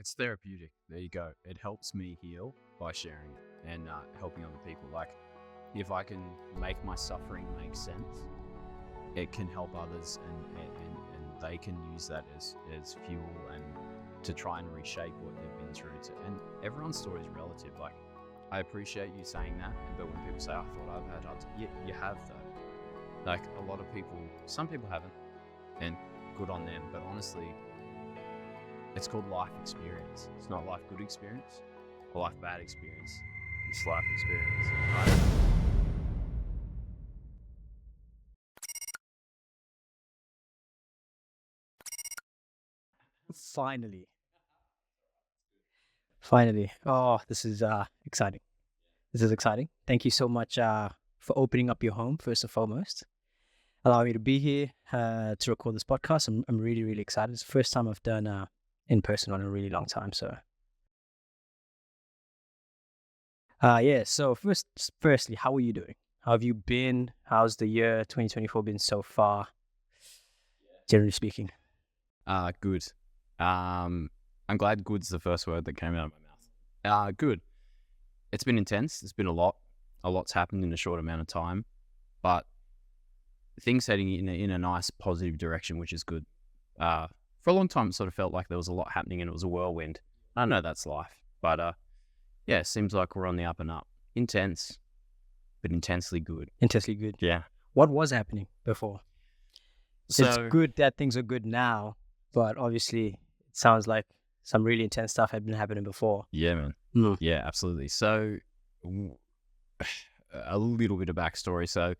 it's therapeutic. There you go. It helps me heal by sharing and helping other people. Like, if I can make my suffering make sense, it can help others, and they can use that as fuel and to try and reshape what they've been through. And everyone's story is relative. Like, I appreciate you saying that, but when people say, I thought I've had hard times, you have though. Like, a lot of people, some people haven't, and good on them, but honestly, it's called life experience. It's not life good experience or life bad experience. It's life experience, right? Finally. Oh, this is exciting. This is exciting. Thank you so much for opening up your home, first and foremost. Allow me to be here to record this podcast. I'm really, really excited. It's the first time I've done in person in a really long time. So, So firstly, how are you doing? How have you been? How's the year 2024 been so far? Generally speaking. Good. I'm glad good's the first word that came out of my mouth. Good. It's been intense. It's been a lot. A lot's happened in a short amount of time, but things heading in a nice positive direction, which is good. For a long time, it sort of felt like there was a lot happening and it was a whirlwind. I know that's life, but yeah, it seems like we're on the up and up. Intense, but intensely good. Intensely good. Yeah. What was happening before? So it's good that things are good now, but obviously it sounds like some really intense stuff had been happening before. Yeah, man. Mm. Yeah, absolutely. So a little bit of backstory. So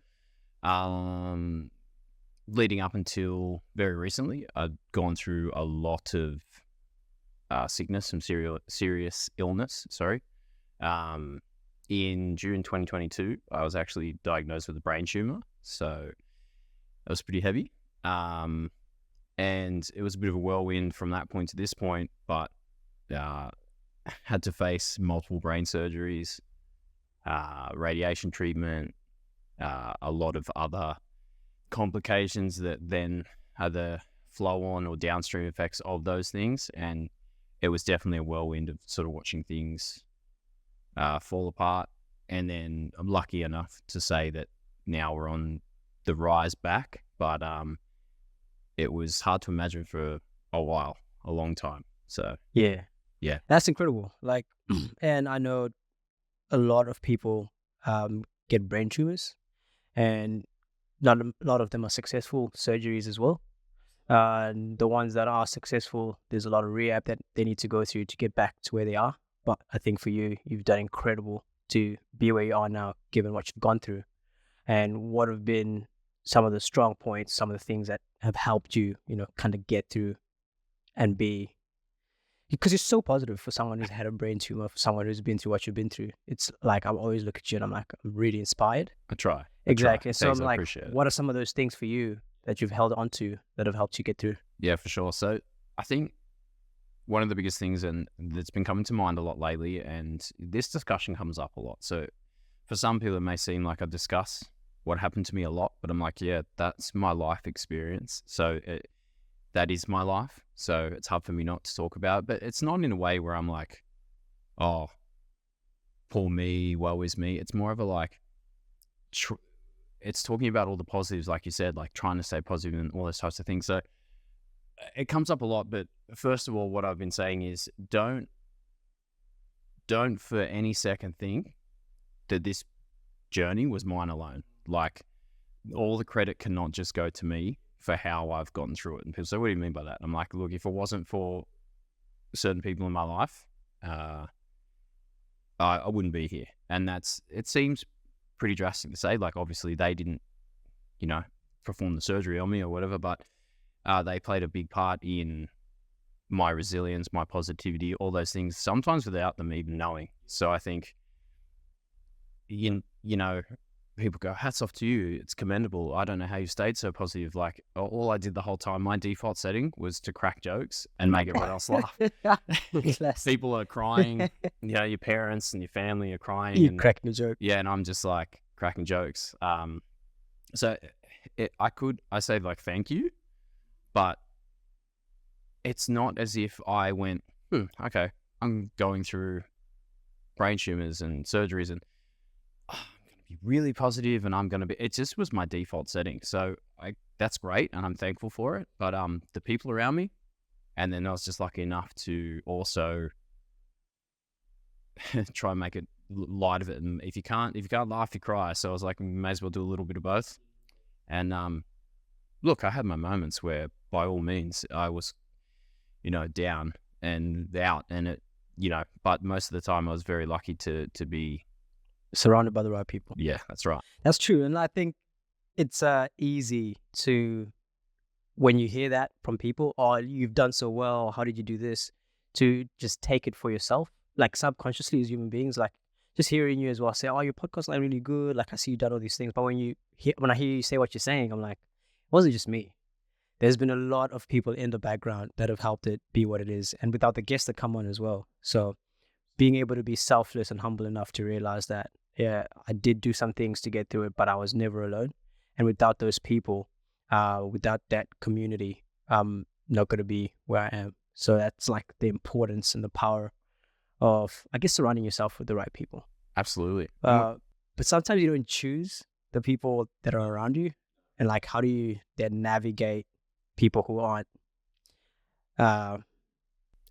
leading up until very recently, I'd gone through a lot of sickness, some serious illness. In June 2022, I was actually diagnosed with a brain tumor. So that was pretty heavy. And it was a bit of a whirlwind from that point to this point, but had to face multiple brain surgeries, radiation treatment, a lot of other complications that then had the flow-on or downstream effects of those things. And it was definitely a whirlwind of sort of watching things fall apart. And then I'm lucky enough to say that now we're on the rise back, but it was hard to imagine for a while, a long time. So yeah, that's incredible. Like, and I know a lot of people get brain tumors, and not a lot of them are successful surgeries as well. And the ones that are successful, there's a lot of rehab that they need to go through to get back to where they are. But I think for you, you've done incredible to be where you are now, given what you've gone through. And what have been some of the strong points, some of the things that have helped you, kind of get through and be, because you're so positive for someone who's had a brain tumor, for someone who's been through what you've been through. It's like, I always look at you and I'm like, I'm really inspired. I try. Exactly. So Thanks, I'm I like, appreciate it. what are some of those things for you that you've held on to that have helped you get through? Yeah, for sure. So I think one of the biggest things, and that's been coming to mind a lot lately, and this discussion comes up a lot. So for some people, it may seem like I discuss what happened to me a lot, but I'm like, yeah, that's my life experience. So that is my life. So it's hard for me not to talk about it, but it's not in a way where I'm like, oh, poor me, woe is me. It's more of a like, it's talking about all the positives, like you said, like trying to stay positive and all those types of things. So it comes up a lot, but first of all, what I've been saying is don't for any second think that this journey was mine alone. Like, all the credit cannot just go to me for how I've gotten through it. And people say, what do you mean by that? I'm like, look, if it wasn't for certain people in my life, I wouldn't be here. And it seems pretty drastic to say. Like, obviously they didn't, perform the surgery on me or whatever, but they played a big part in my resilience, my positivity, all those things, sometimes without them even knowing. So I think, people go, hats off to you. It's commendable. I don't know how you stayed so positive. Like, all I did the whole time, my default setting was to crack jokes and make everyone else laugh. People are crying. Your parents and your family are crying. You cracking a joke. Yeah, and I'm just like cracking jokes. So I say like thank you, but it's not as if I went, okay, I'm going through brain tumors and surgeries, and I'm going to be really positive, and I'm going to be. It just was my default setting, so that's great, and I'm thankful for it. But the people around me, and then I was just lucky enough to also try and make it light of it. And if you can't laugh, you cry. So I was like, may as well do a little bit of both. And look, I had my moments where, by all means, I was, down and out, and it, but most of the time I was very lucky to be surrounded by the right people. Yeah, that's right. That's true. And I think it's easy to, when you hear that from people, oh, you've done so well, how did you do this, to just take it for yourself, like subconsciously as human beings, like just hearing you as well say, oh, your podcast's like really good, like I see you've done all these things. But when I hear you say what you're saying, I'm like, it wasn't just me. There's been a lot of people in the background that have helped it be what it is, and without the guests that come on as well. So being able to be selfless and humble enough to realize that, yeah, I did do some things to get through it, but I was never alone. And without those people, without that community, I'm not going to be where I am. So that's like the importance and the power of, I guess, surrounding yourself with the right people. Absolutely. But sometimes you don't choose the people that are around you. And like, how do you then navigate people who aren't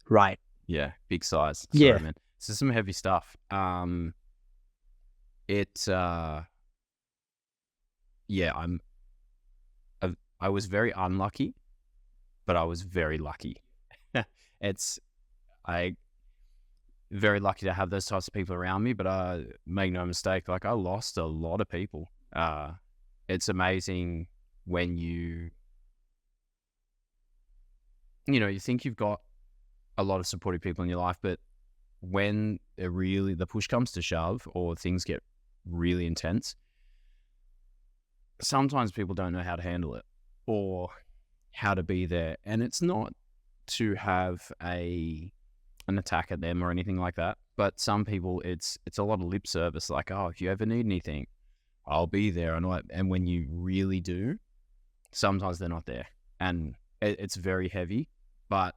right? Yeah, big size. Sorry, Yeah. man. So some heavy stuff. I was very unlucky, but I was very lucky. I very lucky to have those types of people around me, but make no mistake, like I lost a lot of people. It's amazing when you think you've got a lot of supportive people in your life, but when the push comes to shove or things get really intense, sometimes people don't know how to handle it or how to be there. And it's not to have an attack at them or anything like that, but some people, it's a lot of lip service, like, oh, if you ever need anything, I'll be there. And when you really do, sometimes they're not there, and it's very heavy. But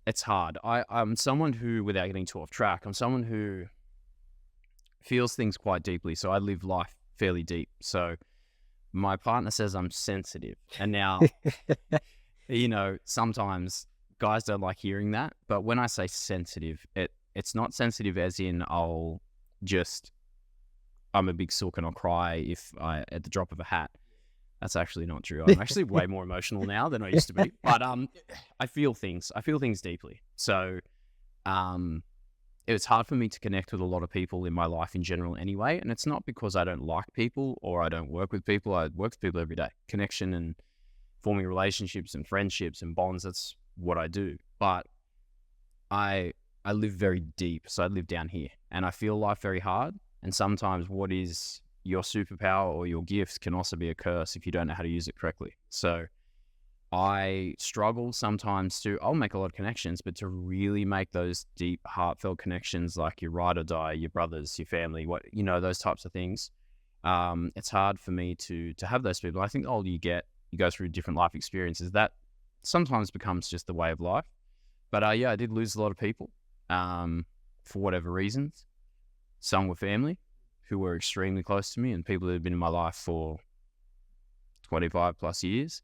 it's hard. I'm someone who, without getting too off track, I'm someone who feels things quite deeply. So I live life fairly deep. So my partner says I'm sensitive. And now, sometimes guys don't like hearing that. But when I say sensitive, it's not sensitive as in I'm a big sook and I'll cry at the drop of a hat. That's actually not true. I'm actually way more emotional now than I used to be. But I feel things. I feel things deeply. So it's hard for me to connect with a lot of people in my life in general anyway. And it's not because I don't like people or I don't work with people. I work with people every day. Connection and forming relationships and friendships and bonds, that's what I do. But I live very deep. So I live down here. And I feel life very hard. And sometimes what is your superpower or your gift can also be a curse if you don't know how to use it correctly. So I struggle sometimes I'll make a lot of connections, but to really make those deep, heartfelt connections, like your ride or die, your brothers, your family, those types of things, it's hard for me to have those people. I think the older you get, you go through different life experiences. That sometimes becomes just the way of life. But I did lose a lot of people for whatever reasons. Some were family who were extremely close to me, and people who had been in my life for 25 plus years.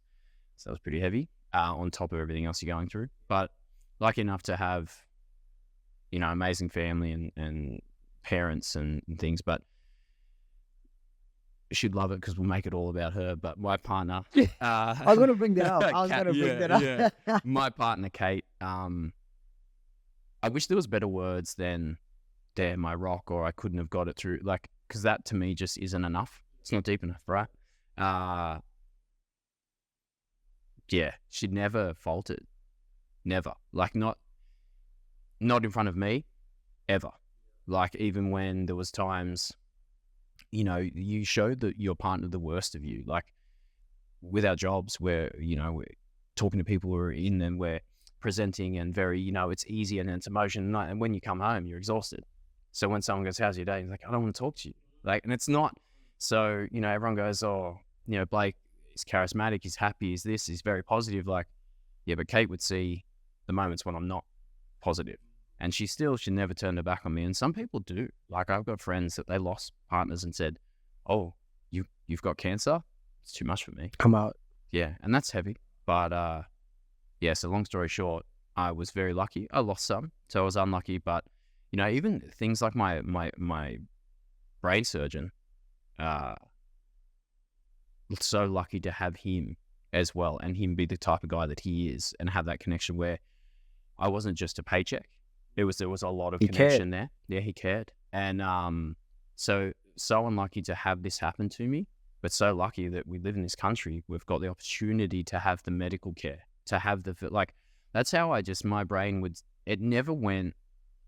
So that was pretty heavy on top of everything else you're going through. But lucky enough to have, amazing family and parents and things. But she'd love it because we'll make it all about her. But my partner... I was going to bring that up. My partner, Kate, I wish there was better words than "they're my rock" or "I couldn't have got it through," like, because that to me just isn't enough. It's not deep enough, right? She'd never faltered. Never. Like, not in front of me, ever. Like, even when there was times, you showed your partner the worst of you. Like, with our jobs where, we're talking to people who are in them, we're presenting and very, it's easy and it's emotion. And when you come home, you're exhausted. So when someone goes, "How's your day?" He's like, "I don't want to talk to you." Like, and it's not. So, everyone goes, "Oh, Blake is charismatic, he's happy, he's this, he's very positive." Like, Yeah, but Kate would see the moments when I'm not positive, and she never turned her back on me. And some people do. Like, I've got friends that they lost partners and said, "Oh, you've got cancer? It's too much for me." I'm out. Yeah, and that's heavy. But yeah. So long story short, I was very lucky. I lost some, so I was unlucky. But even things like my brain surgeon, so lucky to have him as well, and him be the type of guy that he is, and have that connection where I wasn't just a paycheck. There was a lot of connection there. Yeah, he cared. And so unlucky to have this happen to me, but so lucky that we live in this country. We've got the opportunity to have the medical care, to have that's how my brain it never went,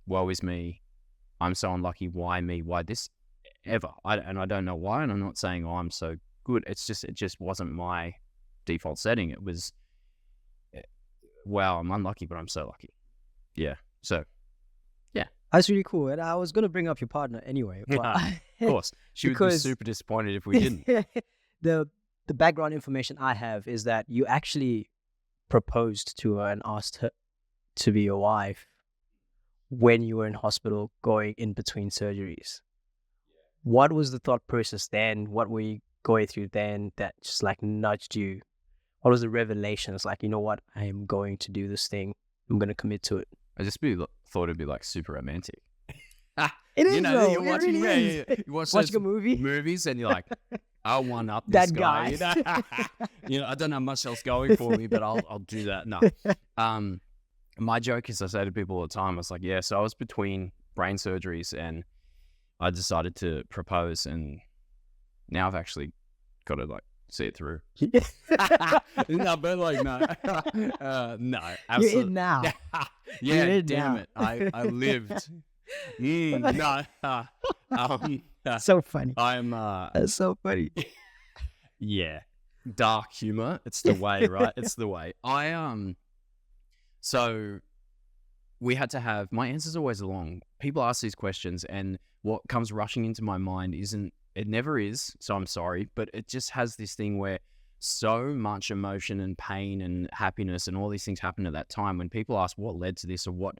woe is me, I'm so unlucky, why me, why this, ever. I don't know why, and I'm not saying, I'm so good. It just wasn't my default setting. It was, wow, I'm unlucky, but I'm so lucky. Yeah. So, yeah. That's really cool. And I was going to bring up your partner anyway. But of course. She would be super disappointed if we didn't. The background information I have is that you actually proposed to her and asked her to be your wife when you were in hospital going in between surgeries. What was the thought process then? What were you going through then that just like nudged you? What was the revelation? It's like, you know what? I am going to do this thing. I'm going to commit to it. I just thought it'd be like super romantic. It is, though. You're watching, you watch a movie? Movies, and you're like, I'll one up this that guy. I don't have much else going for me, but I'll do that. No. My joke is, I say to people all the time, I was like, yeah, so I was between brain surgeries and I decided to propose, and now I've actually got to see it through. No, but no. No, absolutely. You're in now. Yeah, You're in damn now. it. I lived. No. So funny. I'm That's so funny. yeah, dark humor. It's the way, right? It's the way. So we had to have, my answer's always long. People ask these questions, and what comes rushing into my mind it never is, so I'm sorry, but it just has this thing where so much emotion and pain and happiness and all these things happen at that time. When people ask what led to this or what,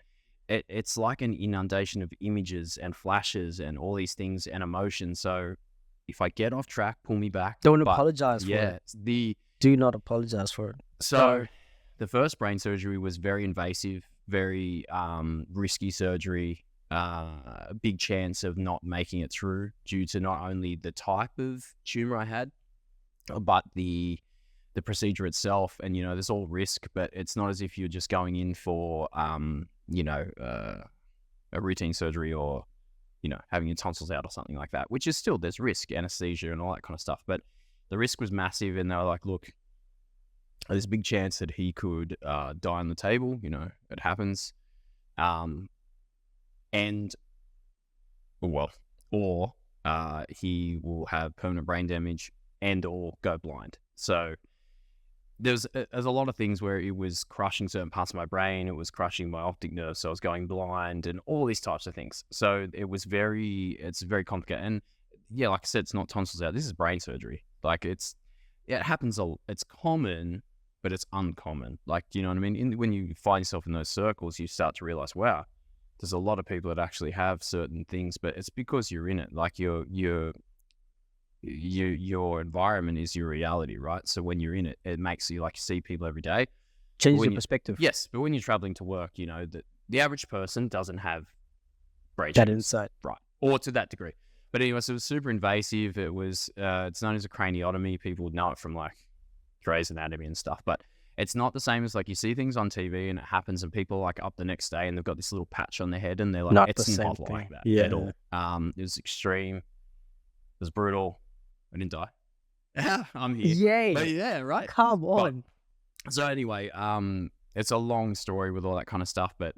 it's like an inundation of images and flashes and all these things and emotions. So if I get off track, pull me back. Don't apologize for it. Do not apologize for it. So the first brain surgery was very invasive, very risky surgery, a big chance of not making it through due to not only the type of tumor I had, but the procedure itself. And, there's all risk, but it's not as if you're just going in for, a routine surgery or, having your tonsils out or something like that, which is still, there's risk, anesthesia and all that kind of stuff. But the risk was massive, and they were like, look, there's a big chance that he could die on the table. It happens. Or he will have permanent brain damage and or go blind. So there's a lot of things where it was crushing certain parts of my brain. It was crushing my optic nerve, so I was going blind and all these types of things. So it's very complicated. And yeah, like I said, it's not tonsils out. This is brain surgery. Like it happens. It's common, but it's uncommon. Like, you know what I mean? When you find yourself in those circles, you start to realize, wow, there's a lot of people that actually have certain things, but it's because you're in it. Like your environment is your reality, right? So when you're in it, it makes you see people every day. Changes your perspective. Yes, but when you're traveling to work, the average person doesn't have brain that tumors, insight, right? Or to that degree. But anyway, so it was super invasive. It was it's known as a craniotomy. People would know it from Grey's Anatomy and stuff, but it's not the same as you see things on TV and it happens and people up the next day and they've got this little patch on their head and they're like, not it's the same not thing. like that Yeah. at all. It was extreme. It was brutal. I didn't die. I'm here. Yay. But yeah, right. Come on. So anyway, it's a long story with all that kind of stuff, but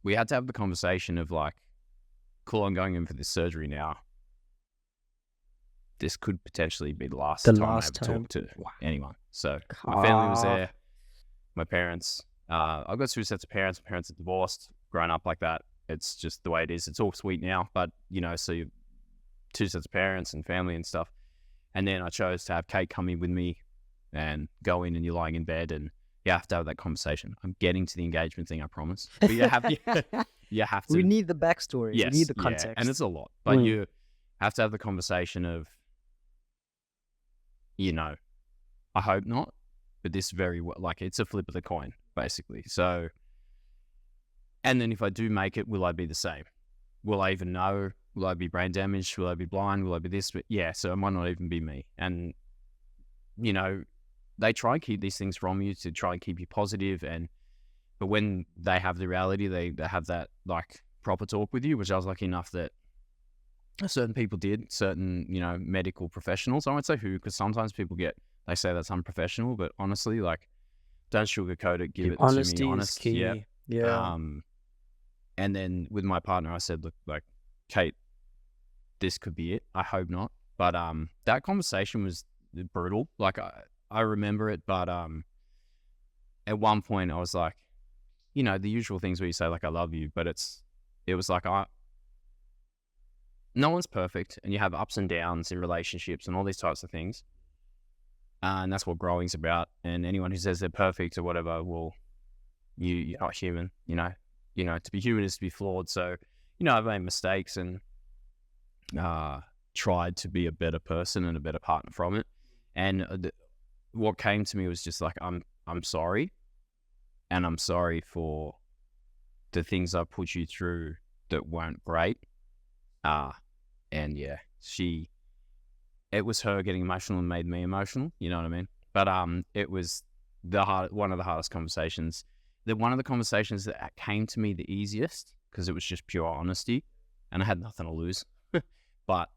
we had to have the conversation of cool, I'm going in for this surgery now. This could potentially be the last time I ever talk to anyone. So my family was there, my parents. I've got two sets of parents. My parents are divorced, grown up like that. It's just the way it is. It's all sweet now, but so you two sets of parents and family and stuff. And then I chose to have Kate come in with me and go in, and you're lying in bed and You have to have that conversation. I'm getting to the engagement thing, I promise. But you have you have to. We need the backstory. Yes, we need the yeah, context. and it's a lot. But Mm. you have to have the conversation of, I hope not, but this like it's a flip of the coin, basically. So, and then if I do make it, will I be the same? Will I even know? Will I be brain damaged? Will I be blind? Will I be this? But yeah, so it might not even be me. And, they try and keep these things from you to try and keep you positive. But when they have the reality, they have that like proper talk with you, which I was lucky enough that certain people did, certain, medical professionals. I won't say who, because sometimes they say that's unprofessional, but honestly, like, don't sugarcoat it, give it Honesty to me is honest. key. Yeah. Yeah. And then with my partner, I said, look, like, Kate, this could be it. I hope not. But that conversation was brutal. Like, I remember it, but at one point I was like, the usual things where you say, like, I love you, but it was like, no one's perfect, and you have ups and downs in relationships and all these types of things. And that's what growing's about. And anyone who says they're perfect or whatever, well, you're not human, to be human is to be flawed. So, I've made mistakes and tried to be a better person and a better partner from it. And what came to me was just like, I'm sorry. And I'm sorry for the things I put you through that weren't great. And yeah, it was her getting emotional and made me emotional. You know what I mean? But it was one of the hardest conversations. One of the conversations that came to me the easiest, because it was just pure honesty, and I had nothing to lose. But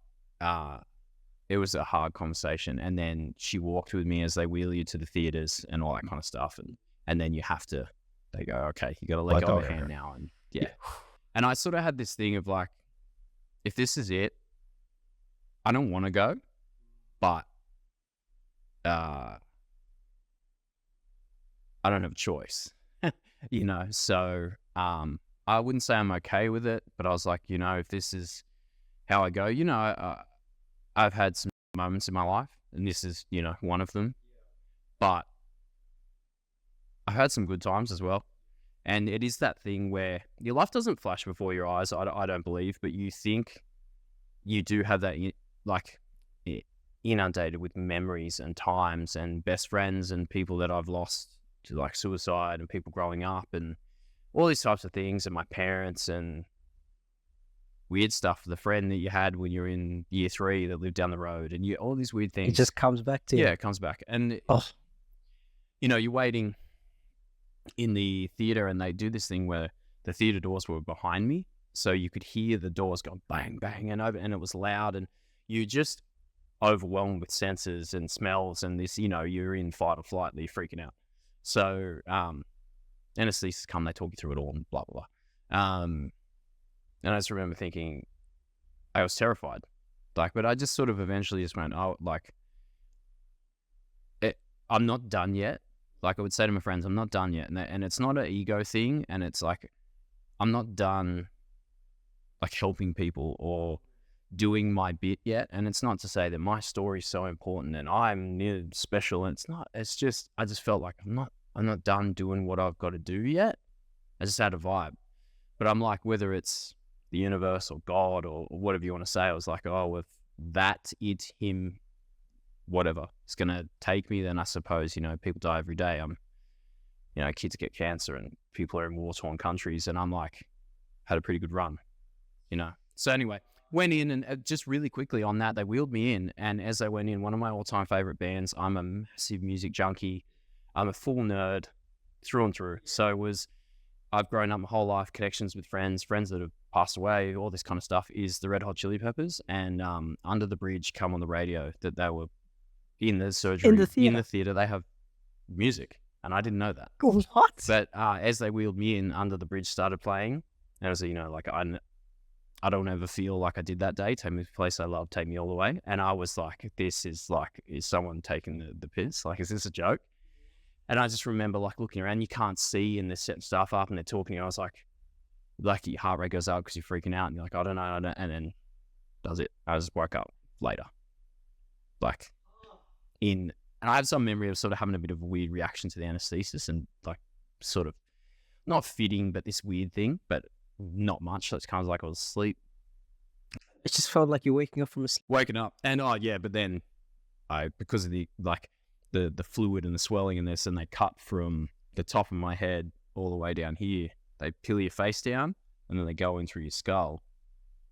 it was a hard conversation. And then she walked with me as they wheel you to the theaters and all that kind of stuff. And then they go, okay, you got to let go of her hand now. And yeah. And I sort of had this thing of like, if this is it, I don't want to go, but I don't have a choice, so I wouldn't say I'm okay with it, but I was like, if this is how I go, I've had some moments in my life, and this is, one of them, but I've had some good times as well. And it is that thing where your life doesn't flash before your eyes, I don't believe, but you think you do have that, like, inundated with memories and times and best friends and people that I've lost to like suicide and people growing up and all these types of things, and my parents and weird stuff. The friend that you had when you're in year 3 that lived down the road, and all these weird things. It just comes back to you. Yeah, it comes back. And, you're waiting in the theater, and they do this thing where the theater doors were behind me, so you could hear the doors go bang, bang, and it was loud, and you just overwhelmed with senses and smells, and this, you're in fight or flight, and you're freaking out. So, anesthesists come, they talk you through it all, and blah, blah, blah. And I just remember thinking, I was terrified, but I just sort of eventually just went, I'm not done yet. Like, I would say to my friends, I'm not done yet. And it's not an ego thing. And it's like, I'm not done, like, helping people or doing my bit yet. And it's not to say that my story is so important and I'm special. And it's not. It's just, I just felt like I'm not done doing what I've got to do yet. I just had a vibe. But I'm like, whether it's the universe or God or whatever you want to say, I was like, if that's it, him, whatever, it's going to take me, then I suppose, people die every day. Kids get cancer and people are in war-torn countries, and I'm like, had a pretty good run, So anyway, went in, and just really quickly on that, they wheeled me in, and as they went in, one of my all-time favorite bands, I'm a massive music junkie. I'm a full nerd through and through. So I've grown up my whole life, connections with friends that have passed away, all this kind of stuff, is the Red Hot Chili Peppers. And Under the Bridge come on the radio that they were in the surgery, in the theater, they have music, and I didn't know that. What? But as they wheeled me in, Under the Bridge started playing, and I was, like, I don't ever feel like I did that day. Take me to the place I love, take me all the way. And I was like, this is like, is someone taking the piss? Like, is this a joke? And I just remember like looking around, you can't see, and they're setting stuff up and they're talking. I was like your heart rate goes up because you're freaking out, and you're like, I don't know. And then does it. I just woke up later. Like, in And I have some memory of sort of having a bit of a weird reaction to the anesthesis and like sort of not fitting, but this weird thing, but not much. So it's kind of like I was asleep. It just felt like you're waking up from a sleep. Waking up. And but then because of the fluid and the swelling in this, and they cut from the top of my head all the way down here. They peel your face down and then they go in through your skull.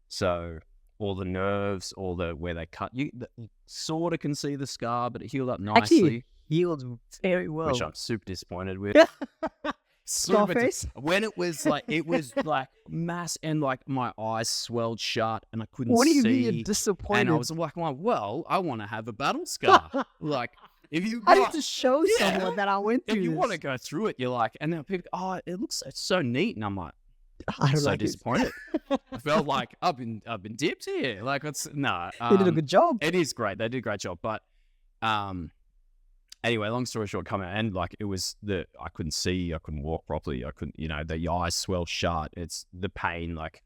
So all the nerves, where they cut you, sort of can see the scar, but it healed up nicely. Actually, healed very well. Which I'm super disappointed with. Scarface? When it was like mass, and like my eyes swelled shut and I couldn't see. What do you mean you're disappointed? And I was like, well, I want to have a battle scar. Like, if you I need to show someone that I went through if you this. want to go through it, you're like, and then people, it's so neat, and I'm like, I don't so like disappointed. I felt like I've been dipped here. Like it's they did a good job. It is great. They did a great job. But anyway, long story short, coming out, and like it was I couldn't see, I couldn't walk properly, I couldn't, the eyes swell shut. It's the pain, like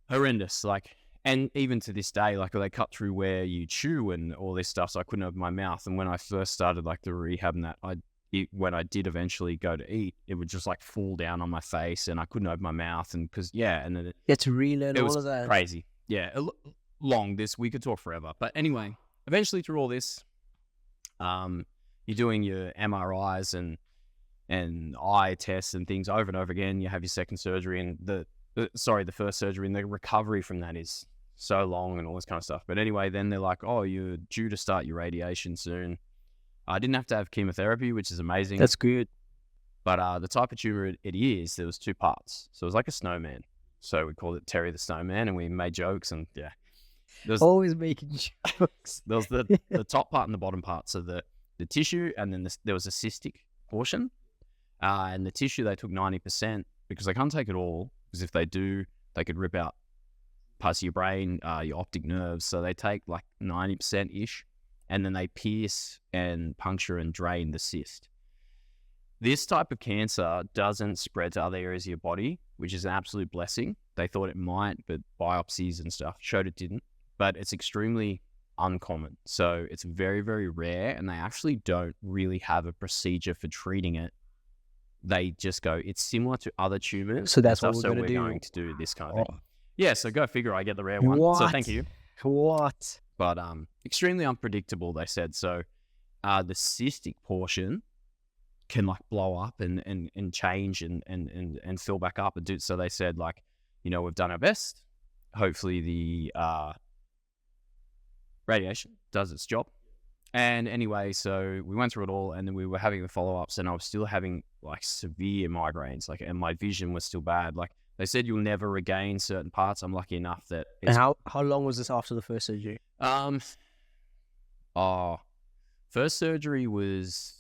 horrendous. Like, and even to this day, like they cut through where you chew and all this stuff, so I couldn't open my mouth. And when I first started like the rehab and that, when I did eventually go to eat, it would just like fall down on my face and I couldn't open my mouth. And and then you had to relearn all of that. It was crazy. Yeah. We could talk forever. But anyway, eventually through all this, you're doing your MRIs and eye tests and things over and over again. You have your second surgery and the first surgery, and the recovery from that is so long and all this kind of stuff. But anyway, then they're like, oh, you're due to start your radiation soon. I didn't have to have chemotherapy, which is amazing. That's good. But the type of tumor it is, there was 2 parts. So it was like a snowman. So we called it Terry the Snowman, and we made jokes, and yeah. Always making jokes. There was the top part and the bottom part. So the tissue, and then there was a cystic portion. And the tissue, they took 90% because they can't take it all. Because if they do, they could rip out parts of your brain, your optic nerves. So they take like 90%-ish. And then they pierce and puncture and drain the cyst. This type of cancer doesn't spread to other areas of your body, which is an absolute blessing. They thought it might, but biopsies and stuff showed it didn't. But it's extremely uncommon. So it's very, very rare, and they actually don't really have a procedure for treating it. They just go, it's similar to other tumors. So that's what we're going to do this kind of thing. Yeah, so go figure, I get the rare one. So thank you. What? But extremely unpredictable, they said. So the cystic portion can like blow up and change and fill back up and do. So they said, like, we've done our best. Hopefully the radiation does its job. And anyway, so we went through it all, and then we were having the follow-ups, and I was still having like severe migraines, like, and my vision was still bad. Like they said, you'll never regain certain parts. I'm lucky enough that. And how long was this after the first surgery? First surgery was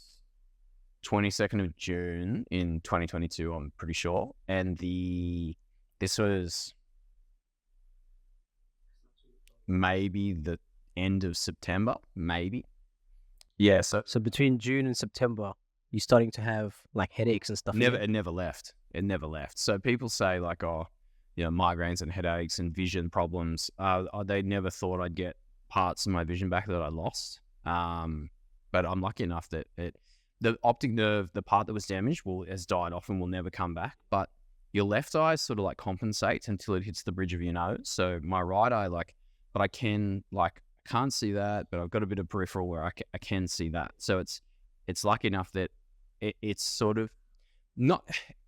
22nd of June in 2022, I'm pretty sure. And this was maybe the end of September, maybe. Yeah. So between June and September, you're starting to have like headaches and stuff. It never left. It never left. So people say like, migraines and headaches and vision problems. They never thought I'd get parts of my vision back that I lost. But I'm lucky enough that the optic nerve, the part that was damaged, has died off and will never come back. But your left eye sort of like compensates until it hits the bridge of your nose. So my right eye, but I can I can't see that, but I've got a bit of peripheral where I can see that. So it's lucky enough that it's sort of not.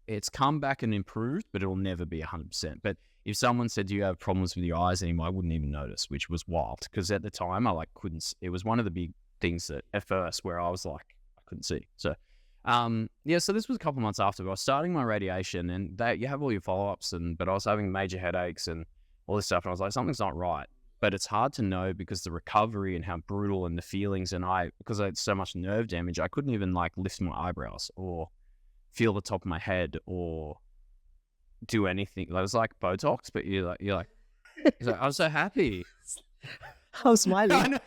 It's come back and improved, but it'll never be 100%. But if someone said, do you have problems with your eyes anymore, I wouldn't even notice, which was wild. Because at the time, I couldn't, it was one of the big things that at first where I was like, I couldn't see. So, so this was a couple months after. I was starting my radiation, and you have all your follow-ups, but I was having major headaches and all this stuff. And I was like, something's not right. But it's hard to know because the recovery and how brutal and the feelings, and because I had so much nerve damage, I couldn't even lift my eyebrows or feel the top of my head or do anything. It was like Botox, but you're like I was so happy. I'm smiling.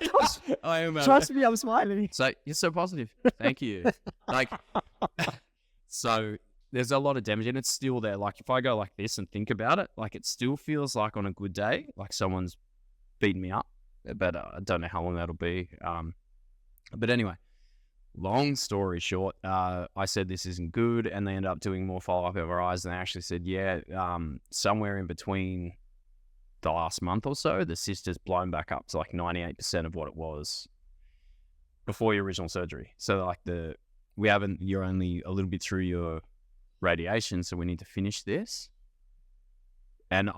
I am. Trust me, I'm smiling. So you're so positive. Thank you. So there's a lot of damage, and it's still there. Like if I go like this and think about it, it still feels like on a good day, like someone's beaten me up. But I don't know how long that'll be. But anyway. long story short, I said this isn't good, and they ended up doing more follow-up MRIs, and they actually said, somewhere in between the last month or so, the cyst has blown back up to like 98% of what it was before your original surgery. So like you're only a little bit through your radiation, so we need to finish this. And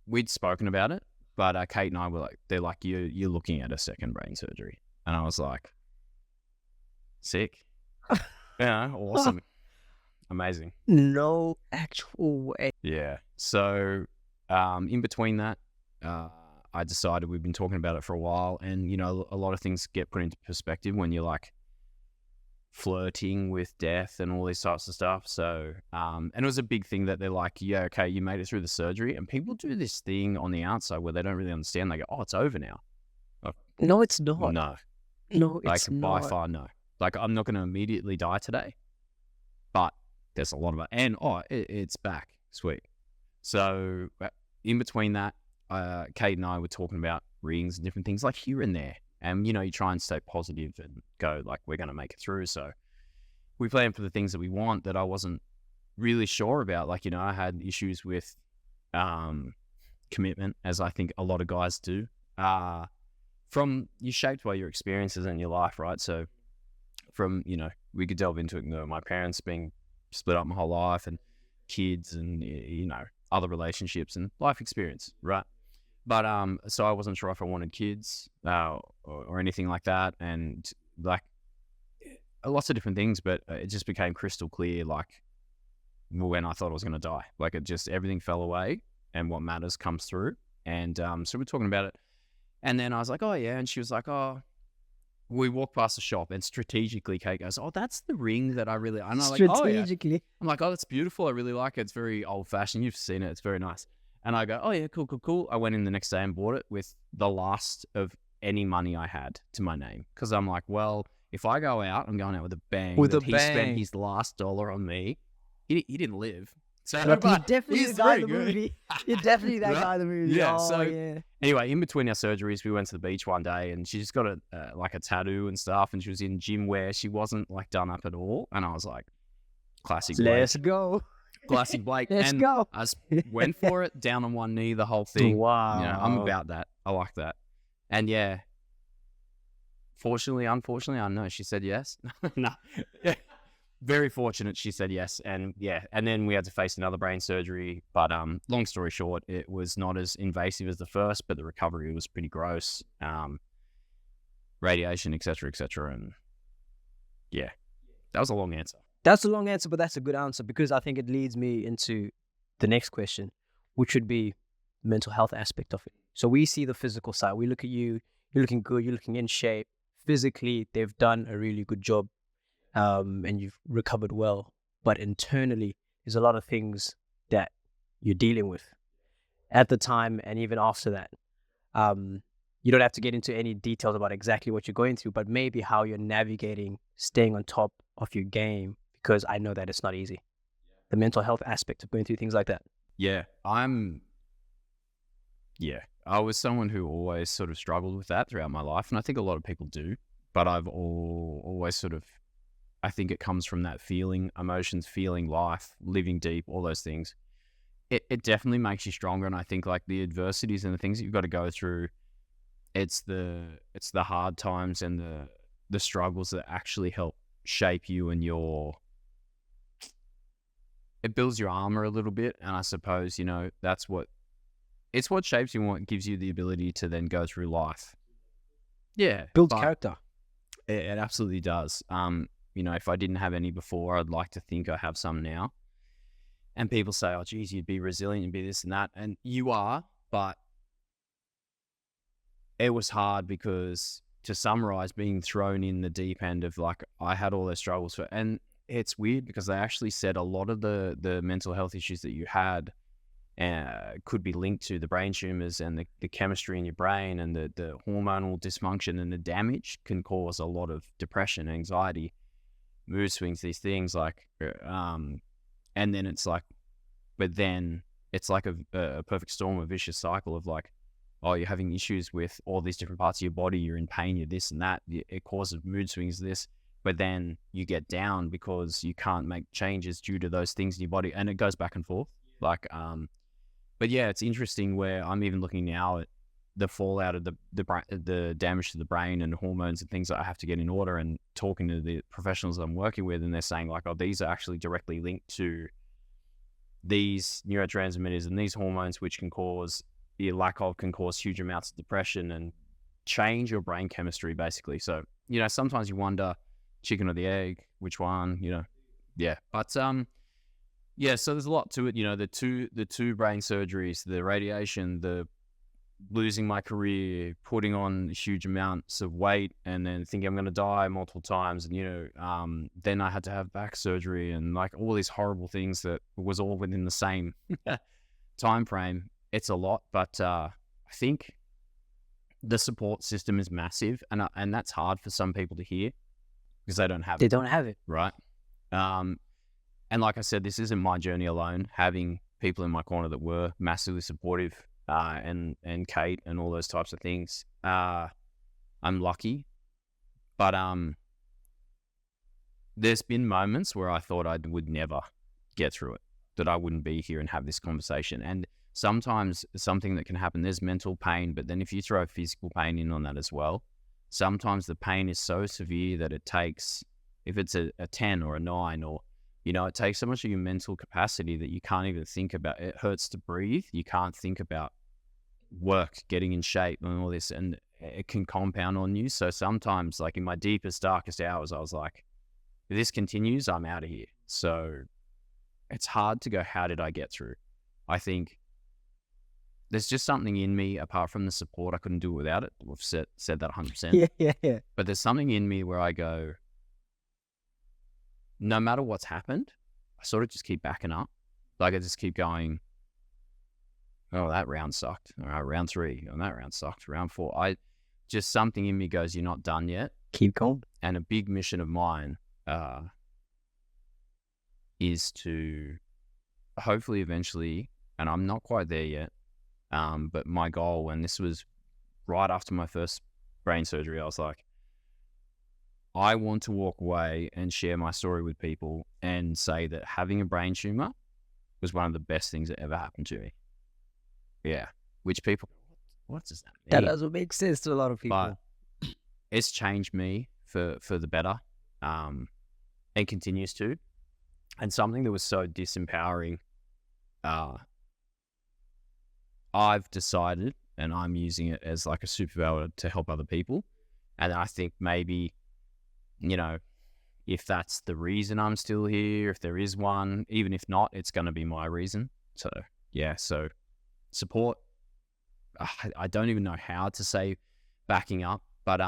we'd spoken about it, but Kate and I were like, they're like, you're looking at a second brain surgery. And I was like, sick. Yeah, awesome. Amazing. No actual way. Yeah. So in between that, I decided, we've been talking about it for a while, and, you know, a lot of things get put into perspective when you're like flirting with death and all these types of stuff. So, and it was a big thing that they're like, yeah, okay, you made it through the surgery. And people do this thing on the outside where they don't really understand. They go, oh, it's over now. Like, No, it's not. no, No, like it's by not. far no. Like, I'm not going to immediately die today, but there's a lot of it. And it's back. Sweet. So in between that, Kate and I were talking about rings and different things like here and there. And, you know, you try and stay positive and go like, we're going to make it through. So we planned for the things that we want that I wasn't really sure about. Like, you know, I had issues with commitment, as I think a lot of guys do. You're shaped by your experiences in your life, right? So from, you know, we could delve into it, you know, my parents being split up my whole life, and kids, and, you know, other relationships and life experience, right? But so I wasn't sure if I wanted kids or anything like that, and like lots of different things. But it just became crystal clear, like when I thought I was going to die, like it just, everything fell away, and what matters comes through. And so we're talking about it, and then I was like, oh yeah, and she was like, oh. We walked past the shop, and strategically Kate goes, oh, that's the ring that I really... And I'm like, oh, yeah. Strategically. I'm like, oh, that's beautiful. I really like it. It's very old-fashioned. You've seen it. It's very nice. And I go, oh, yeah, cool. I went in the next day and bought it with the last of any money I had to my name. Because I'm like, well, if I go out, I'm going out with a bang. He spent his last dollar on me. He didn't live. So, But you're definitely he's the guy in very the good. movie. You're definitely that Right? guy in the movie. Yeah, Oh, so- yeah. Anyway, in between our surgeries, we went to the beach one day, and she just got a tattoo and stuff, and she was in gym wear. She wasn't like done up at all, and I was like, classic Blake. Let's go. Classic Blake. Let's and go. I went for it, down on one knee, the whole thing. Wow. You know, I'm about that. I like that. And yeah, unfortunately, I don't know. She said yes. No. Yeah. Very fortunate she said yes. And yeah, and then we had to face another brain surgery. But long story short, it was not as invasive as the first, but the recovery was pretty gross. Radiation, etc., etc. And yeah, that was a long answer. That's a long answer, but that's a good answer, because I think it leads me into the next question, which would be the mental health aspect of it. So we see the physical side. We look at you, you're looking good, you're looking in shape. Physically, they've done a really good job, and you've recovered well. But internally, there's a lot of things that you're dealing with at the time and even after that. You don't have to get into any details about exactly what you're going through, but maybe how you're navigating, staying on top of your game, because I know that it's not easy. The mental health aspect of going through things like that. Yeah, I was someone who always sort of struggled with that throughout my life, and I think a lot of people do, but I've always sort of, I think it comes from that feeling, emotions, feeling life, living deep, all those things. It definitely makes you stronger, and I think like the adversities and the things that you've got to go through, it's the hard times and the struggles that actually help shape you, and it builds your armor a little bit. And I suppose, you know, it's what shapes you and what gives you the ability to then go through life. Yeah. Builds but character. It absolutely does. You know, if I didn't have any before, I'd like to think I have some now. And people say, oh, geez, you'd be resilient, you'd be this and that. And you are, but it was hard because, to summarize, being thrown in the deep end of like, I had all those struggles and it's weird because they actually said a lot of the mental health issues that you had could be linked to the brain tumors and the chemistry in your brain, and the hormonal dysfunction and the damage can cause a lot of depression, anxiety, mood swings, these things like, and then it's like, but then it's like a perfect storm, a vicious cycle of like, oh, you're having issues with all these different parts of your body, you're in pain, you're this and that, it causes mood swings, this, but then you get down because you can't make changes due to those things in your body, and it goes back and forth. Like, but yeah, it's interesting where I'm even looking now at the fallout of the damage to the brain and hormones and things that I have to get in order, and talking to the professionals I'm working with, and they're saying like, oh, these are actually directly linked to these neurotransmitters and these hormones, which can cause the lack of can cause huge amounts of depression and change your brain chemistry, basically. So, you know, sometimes you wonder, chicken or the egg, which one, you know? Yeah. But yeah, so there's a lot to it, you know, the two brain surgeries, the radiation, the losing my career, putting on huge amounts of weight, and then thinking I'm going to die multiple times. And, you know, then I had to have back surgery and like all these horrible things that was all within the same time frame. It's a lot, but I think the support system is massive, and that's hard for some people to hear because they don't have it. They don't have it. Right. And like I said, this isn't my journey alone. Having people in my corner that were massively supportive, and Kate and all those types of things, I'm lucky. But there's been moments where I thought I would never get through it, that I wouldn't be here and have this conversation. And sometimes something that can happen, there's mental pain, but then if you throw physical pain in on that as well, sometimes the pain is so severe that it takes, if it's a 10 or a 9, or, you know, it takes so much of your mental capacity that you can't even think about. It hurts to breathe. You can't think about work, getting in shape and all this, and it can compound on you. So sometimes, like in my deepest, darkest hours, I was like, if this continues, I'm out of here. So it's hard to go, how did I get through? I think there's just something in me, apart from the support, I couldn't do it without it. We've said that 100%. Yeah. But there's something in me where I go, no matter what's happened, I sort of just keep backing up. Like I just keep going, oh, that round sucked. All right, round 3. Oh, that round sucked. Round 4. Just something in me goes, you're not done yet. Keep going. And a big mission of mine is to hopefully eventually, and I'm not quite there yet, but my goal, and this was right after my first brain surgery, I was like, I want to walk away and share my story with people and say that having a brain tumor was one of the best things that ever happened to me. Yeah. Which people, what does that mean? That doesn't make sense to a lot of people. But it's changed me for the better, and continues to. And something that was so disempowering, I've decided, and I'm using it as like a superpower to help other people. And I think maybe, you know, if that's the reason I'm still here, if there is one, even if not, it's going to be my reason. So yeah, so support, I don't even know how to say backing up, but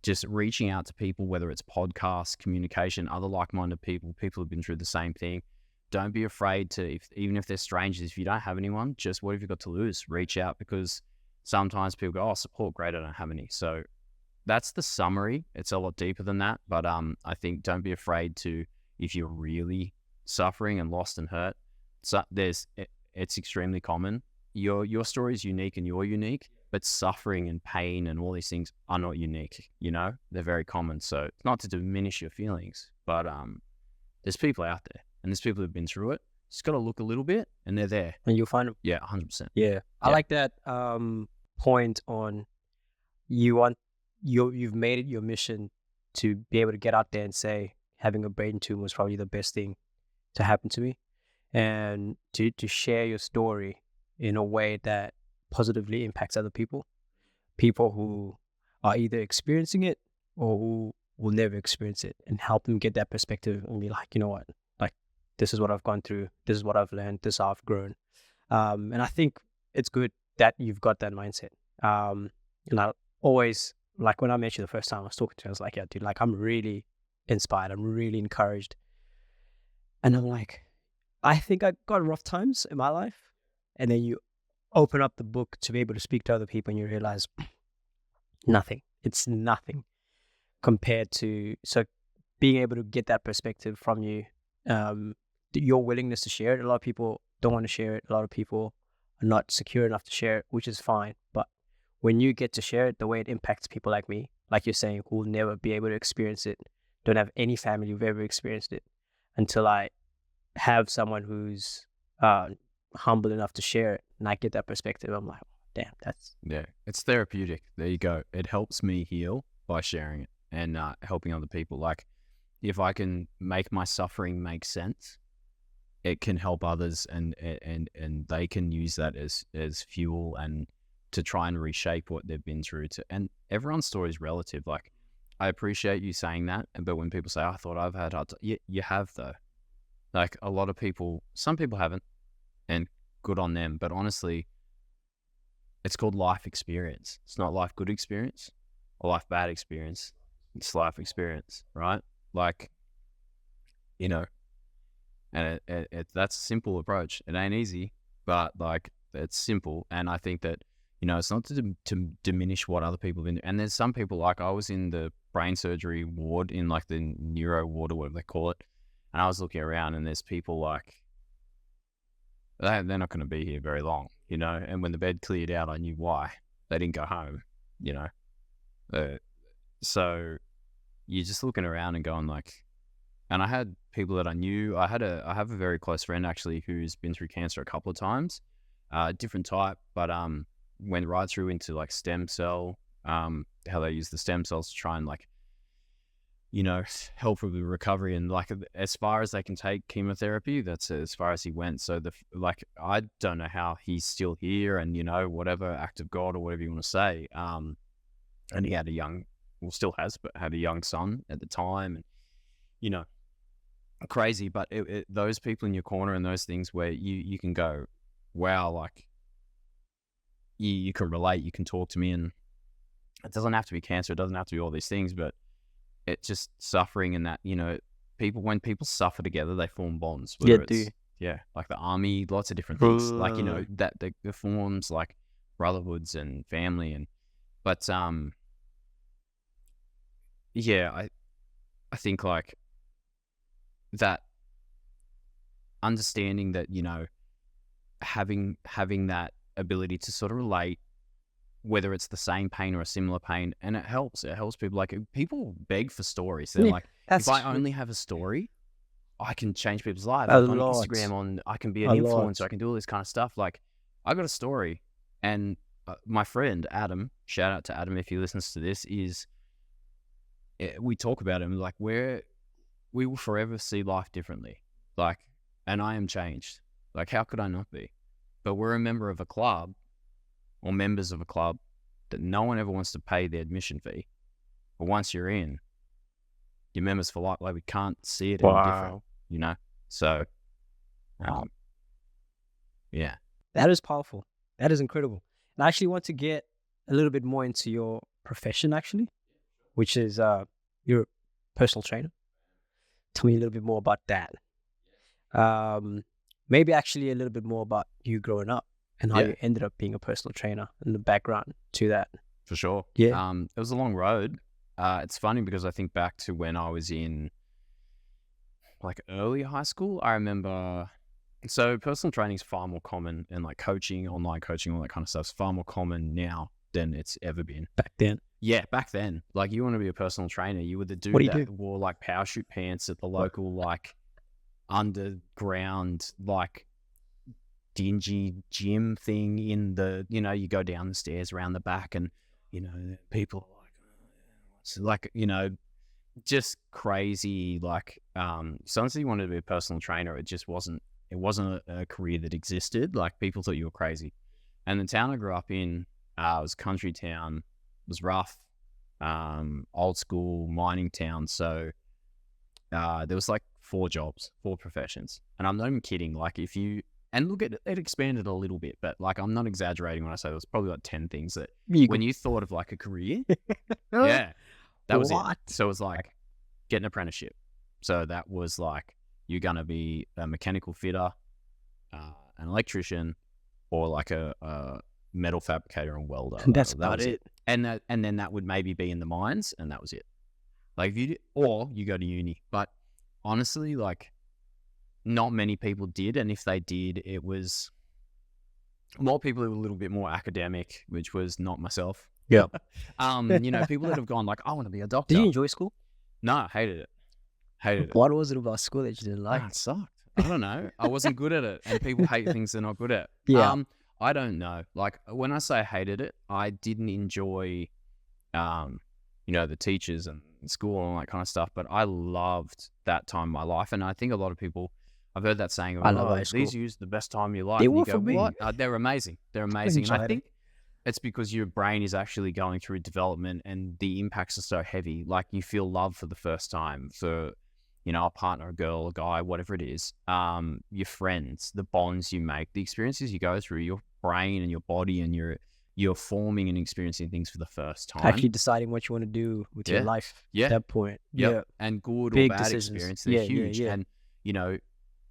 just reaching out to people, whether it's podcasts, communication, other like-minded people who've been through the same thing. Don't be afraid to, even if they're strangers, if you don't have anyone, just what have you got to lose? Reach out, because sometimes people go, oh, support, great, I don't have any. So that's the summary. It's a lot deeper than that, but I think don't be afraid to, if you're really suffering and lost and hurt, so it's extremely common. Your story is unique and you're unique, but suffering and pain and all these things are not unique, you know? They're very common. So it's not to diminish your feelings, but there's people out there, and there's people who've been through it. Just got to look a little bit and they're there. And you'll find them. Yeah, 100%. Yeah. I like that point on you've made it your mission to be able to get out there and say having a brain tumor was probably the best thing to happen to me, and to share your story in a way that positively impacts other people who are either experiencing it or who will never experience it, and help them get that perspective and be like, you know what, like, this is what I've gone through, this is what I've learned, this is how I've grown. And I think it's good that you've got that mindset. And I always, like when I met you the first time I was talking to you, I was like, yeah, dude, like I'm really inspired, I'm really encouraged. And I'm like, I think I got rough times in my life. And then you open up the book to be able to speak to other people, and you realize nothing. It's nothing compared to, so being able to get that perspective from you, your willingness to share it. A lot of people don't want to share it. A lot of people not secure enough to share it, which is fine. But when you get to share it, the way it impacts people like me, like you're saying, who will never be able to experience it, don't have any family who've ever experienced it, until I have someone who's humble enough to share it, and I get that perspective. I'm like, damn, that's Yeah, it's therapeutic. There you go. It helps me heal by sharing it and helping other people. Like, if I can make my suffering make sense, it can help others, and they can use that as fuel and to try and reshape what they've been through. And everyone's story is relative. Like, I appreciate you saying that, but when people say, "I thought I've had hard time," you have though. Like, a lot of people, some people haven't, and good on them. But honestly, it's called life experience. It's not life good experience or life bad experience. It's life experience, right? Like, you know, and that's a simple approach. It ain't easy, but like, it's simple. And I think that, it's not to diminish what other people have been. And there's some people, like, I was in the brain surgery ward, in like the neuro ward or whatever they call it. And I was looking around, and there's people like, they're not going to be here very long, and when the bed cleared out, I knew why. They didn't go home, so you're just looking around and going like, and I had people that I knew. I have a very close friend actually who's been through cancer a couple of times, different type, but went right through into like stem cell, how they use the stem cells to try and like, help with the recovery, and like as far as they can take chemotherapy, that's as far as he went. So I don't know how he's still here, and whatever act of God or whatever you want to say. And he had still has, but had a young son at the time, and crazy. But those people in your corner and those things where you can go, wow, like you can relate, you can talk to me, and it doesn't have to be cancer, it doesn't have to be all these things, but it's just suffering, and that, when people suffer together, they form bonds. Like the army, lots of different things, like, that the forms like brotherhoods and family, but I think like that understanding that, having that ability to sort of relate, whether it's the same pain or a similar pain, and it helps people. Like, people beg for stories. They're like, if I only have a story, I can change people's lives. Like on Instagram, I can be an influencer, I can do all this kind of stuff. Like, I got a story, and my friend Adam, shout out to Adam if he listens to this, we talk about him, like, we will forever see life differently. Like, and I am changed. Like, how could I not be? But we're a member of a club, or members of a club, that no one ever wants to pay the admission fee. But once you're in, you're members for life. Like, we can't see it any different, So, yeah. That is powerful. That is incredible. And I actually want to get a little bit more into your profession, actually, which is you're a personal trainer. Tell me a little bit more about that. Maybe actually a little bit more about you growing up and how you ended up being a personal trainer and the background to that. For sure. Yeah. It was a long road. It's funny because I think back to when I was in like early high school. I remember, so personal training is far more common, and like coaching, online coaching, all that kind of stuff is far more common now than it's ever been. Back then? Yeah, back then. Like, you want to be a personal trainer, you were the dude that wore like parachute pants at the local like underground like dingy gym thing in the, you go down the stairs around the back, and people are like, just crazy. Like, so once you wanted to be a personal trainer, it wasn't a career that existed. Like, people thought you were crazy. And the town I grew up in was a country town. It was rough, old school mining town. So there was like 4 professions, and I'm not even kidding. Like, and look at it expanded a little bit, but like, I'm not exaggerating when I say there was probably like 10 things that when you thought of like a career, that was it. So it was like, get an apprenticeship. So that was like, you're going to be a mechanical fitter, an electrician, or like a metal fabricator and welder. That's about it. And then that would maybe be in the mines, and that was it. Like, or you go to uni. But honestly, like, not many people did, and if they did, it was more people who were a little bit more academic, which was not myself. Yeah. People that have gone like, I want to be a doctor. Did you enjoy school? No, I hated it. Hated it. What was it about school that you didn't like? It sucked. I don't know. I wasn't good at it, and people hate things they're not good at. Yeah. I don't know. Like when I say I hated it, I didn't enjoy, the teachers and school and all that kind of stuff. But I loved that time of my life, and I think a lot of people, I've heard that saying, I love high school. these years the best time of your life. They And you were go, for me. what? They're amazing. They're amazing, and I enjoyed think it's because your brain is actually going through development, and the impacts are so heavy. Like you feel love for the first time for, a partner, a girl, a guy, whatever it is. Your friends, the bonds you make, the experiences you go through, your brain and your body, and you're forming and experiencing things for the first time. Actually deciding what you want to do with your life at that point. Yep. Yeah. And good Big or bad decisions. experience, they're Yeah, huge. yeah. And,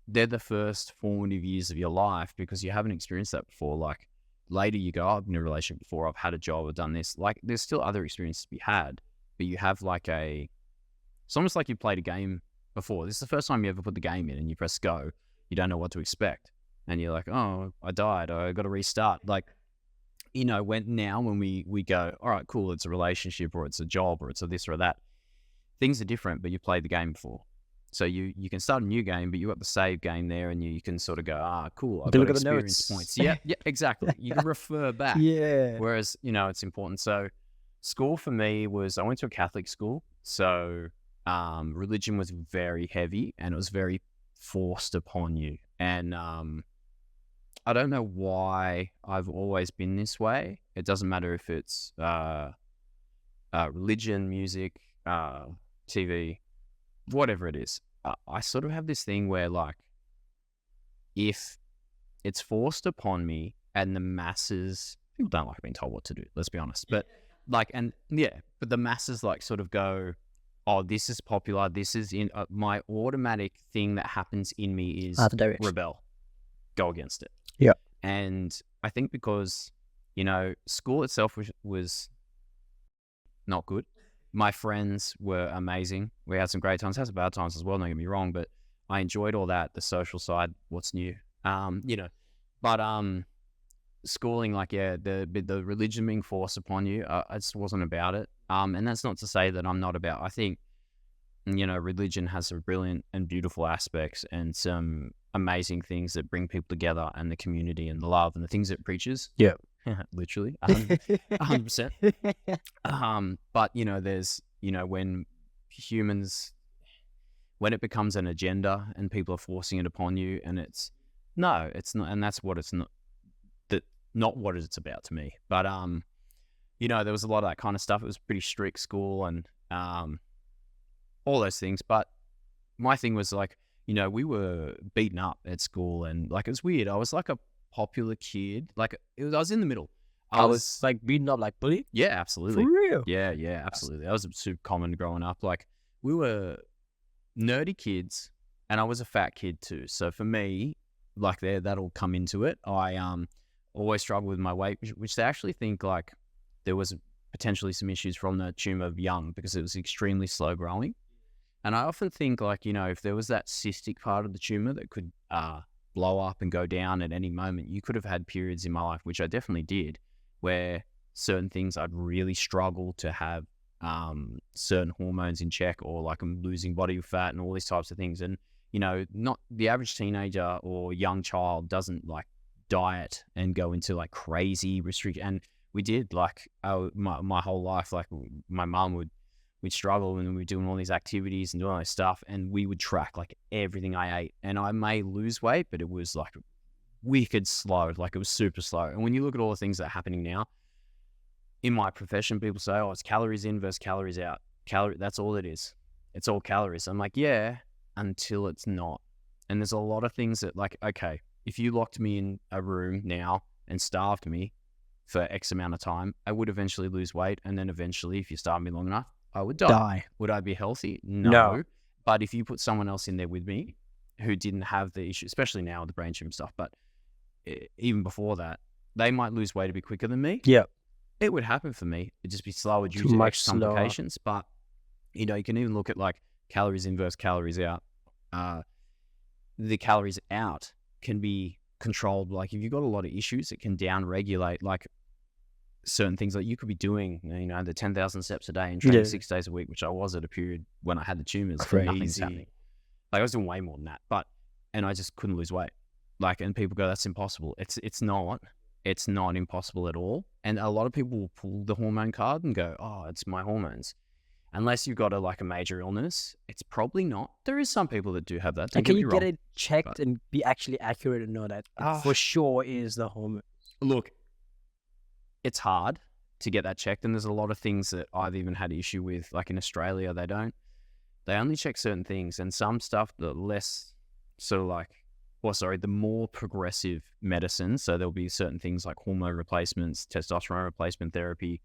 they're the first formative years of your life because you haven't experienced that before. Like later you go, I've been in a relationship before, I've had a job, I've done this. Like there's still other experiences to be had, but you have it's almost like you played a game before. This is the first time you ever put the game in and you press go. You don't know what to expect. And you're like, oh, I died. I got to restart. Like, when we go, all right, cool, it's a relationship or it's a job or it's a this or that. Things are different, but you played the game before. So you can start a new game, but you got the save game there and you can sort of go, cool, I've got experience points. Yeah, exactly. You can refer back. Yeah. Whereas, it's important. So school for me I went to a Catholic school. So religion was very heavy and it was very forced upon you. And I don't know why I've always been this way. It doesn't matter if it's religion, music, TV, whatever it is. I sort of have this thing where if it's forced upon me and the masses, people don't like being told what to do, let's be honest. But but the masses sort of go, oh, this is popular. This is in my automatic thing that happens in me is rebel, go against it. Yeah. And I think because, school itself was not good. My friends were amazing. We had some great times, had some bad times as well, don't get me wrong, but I enjoyed all that, the social side, what's new, but schooling, the religion being forced upon you, I just wasn't about it. And that's not to say that I'm not about, I think, religion has some brilliant and beautiful aspects and some amazing things that bring people together and the community and the love and the things it preaches. Yeah. Literally 100%. But there's when it becomes an agenda and people are forcing it upon you, and it's not, and that's what it's not what it's about to me. But there was a lot of that kind of stuff. It was a pretty strict school and all those things. But my thing was we were beaten up at school, and it was weird. I was a popular kid. I was in the middle. I was beaten up, bullied? Yeah, absolutely. For real? Yeah, absolutely. That was super common growing up. We were nerdy kids, and I was a fat kid too. So for me, that'll come into it. I always struggled with my weight, which they actually think there was potentially some issues from the tumor young because it was extremely slow growing. And I often think if there was that cystic part of the tumor that could blow up and go down at any moment, you could have had periods in my life, which I definitely did, where certain things I'd really struggle to have certain hormones in check, or I'm losing body fat and all these types of things. And, not the average teenager or young child doesn't diet and go into crazy restriction. And we did my whole life, my mom we'd struggle and we'd doing all these activities and doing all this stuff, and we would track everything I ate, and I may lose weight, but it was wicked slow. It was super slow. And when you look at all the things that are happening now in my profession, people say, oh, it's calories in versus calories out. That's all it is. It's all calories. I'm yeah, until it's not. And there's a lot of things that okay, if you locked me in a room now and starved me for X amount of time, I would eventually lose weight. And then eventually, if you starve me long enough, I would die. Would I be healthy? No. But if you put someone else in there with me who didn't have the issue, especially now with the brain tumor stuff, but even before that, they might lose weight a bit quicker than me. Yeah. It would happen for me. It'd just be slower due to extra complications. But, you can even look at calories in versus calories out. The calories out can be controlled. If you've got a lot of issues, it can down regulate. certain things like you could be doing, the 10,000 steps a day and training Yeah. 6 days a week, which I was at a period when I had the tumors. And nothing's Crazy. happening. Like I was doing way more than that, and I just couldn't lose weight. Like, and people go, that's impossible. It's not impossible at all. And a lot of people will pull the hormone card and go, oh, it's my hormones. Unless you've got a major illness, it's probably not. There is some people that do have that. And can you get it checked and be actually accurate and know that it for sure is the hormone? Look, it's hard to get that checked, and there's a lot of things that I've even had issue with. Like in Australia, they only check certain things, and some stuff the less the more progressive medicine. So there'll be certain things like hormone replacements, testosterone replacement therapy.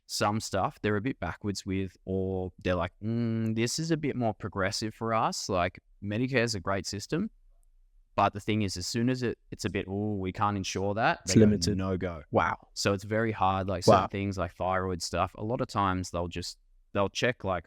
Some stuff they're a bit backwards with, or they're like, this is a bit more progressive for us. Like Medicare is a great system, but the thing is, as soon as it's a bit, we can't insure that, It's limited. No go. Wow. So it's very hard. Like certain things like thyroid stuff, a lot of times they'll check like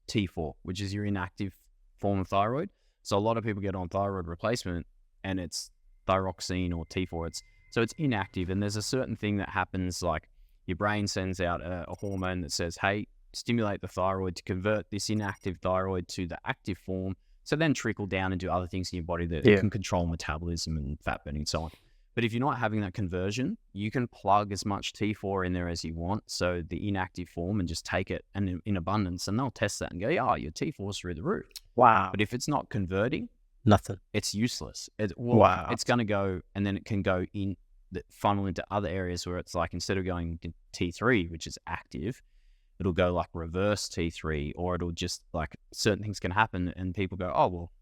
T4, which is your inactive form of thyroid. So a lot of people get on thyroid replacement and it's thyroxine or T4. So it's inactive, and there's a certain thing that happens, like your brain sends out a hormone that says, hey, stimulate the thyroid to convert this inactive thyroid to the active form, so then trickle down and do other things in your body that can control metabolism and fat burning and so on. But if you're not having that conversion, you can plug as much T4 in there as you want, so the inactive form, and just take it and in abundance, and they'll test that and go, yeah, your T4's through the roof. Wow. But if it's not converting, nothing. It's useless. It's going to go, and then it can go in that funnel into other areas where it's like, instead of going to T3, which is active, it'll go like reverse T3, or it'll just like certain things can happen and people go, oh, well,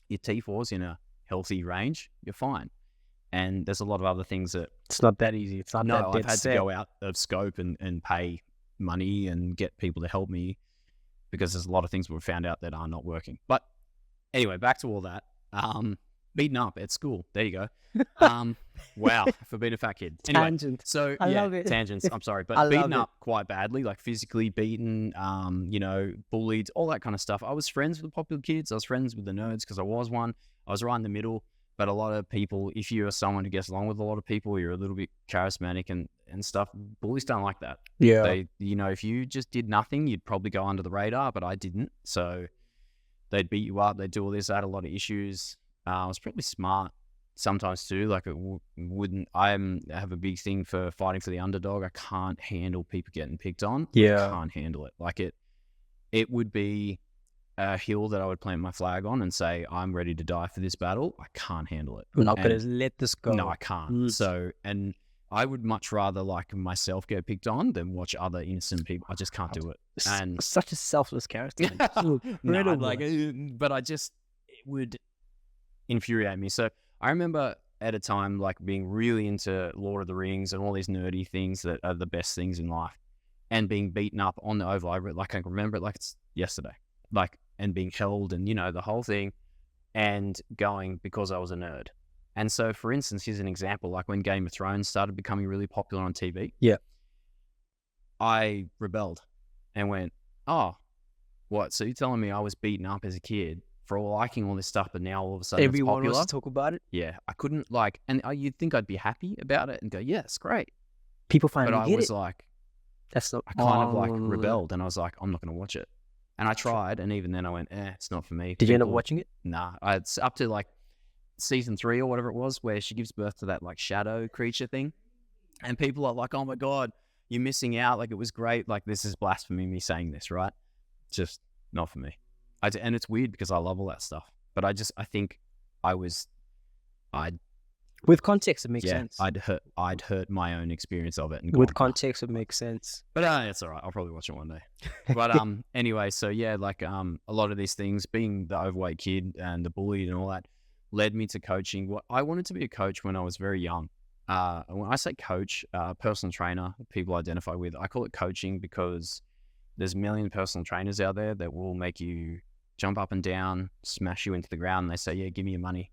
your T4's in a healthy range, you're fine. And there's a lot of other things that... It's not that easy. It's not that I've had to go out of scope and pay money and get people to help me, because there's a lot of things we've found out that are not working. But anyway, back to all that. Beaten up at school. There you go. Wow, for being a fat kid. Anyway, Tangent. So I love it. Tangents. I'm sorry, but beaten up quite badly, like physically beaten, bullied, all that kind of stuff. I was friends with the popular kids. I was friends with the nerds because I was one. I was right in the middle. But a lot of people, if you are someone who gets along with a lot of people, you're a little bit charismatic and stuff, bullies don't like that. Yeah. They, if you just did nothing, you'd probably go under the radar, but I didn't. So they'd beat you up. They'd do all this. I had a lot of issues. I was probably smart sometimes too. Like I have a big thing for fighting for the underdog. I can't handle people getting picked on. Yeah. I can't handle it. Like it would be a hill that I would plant my flag on and say, I'm ready to die for this battle. I can't handle it. I'm not going to let this go. No, I can't. So, and I would much rather like myself get picked on than watch other innocent people. I just can't do it. And such a selfless character. But it would infuriate me. So I remember at a time like being really into Lord of the Rings and all these nerdy things that are the best things in life, and being beaten up on the Oval. I can remember it like it's yesterday, and being held and, the whole thing, and going because I was a nerd. And so, for instance, here's an example, like when Game of Thrones started becoming really popular on TV. Yeah. I rebelled and went, oh, what? So you're telling me I was beaten up as a kid for liking all this stuff, but now all of a sudden everyone it's popular? wants to talk about it? Yeah. I couldn't and you'd think I'd be happy about it and go, yeah, it's great. People finally get it. But I was like, that's not... I kind of rebelled, and I was like, I'm not going to watch it. And I tried, and even then I went, it's not for me. Did you end up watching it? Nah. It's up to like season 3 or whatever it was, where she gives birth to that like shadow creature thing. And people are like, oh my God, you're missing out. Like, it was great. Like, this is blasphemy, me saying this, right? Just not for me. And it's weird because I love all that stuff. But I think with context, it makes sense. I'd hurt my own experience of it. And with context, it makes sense. But it's all right. I'll probably watch it one day. But anyway, so yeah, like a lot of these things, being the overweight kid and the bullied and all that, led me to coaching. I wanted to be a coach when I was very young. When I say coach, personal trainer, people identify with, I call it coaching because there's a million personal trainers out there that will make you jump up and down, smash you into the ground, and they say, yeah, give me your money.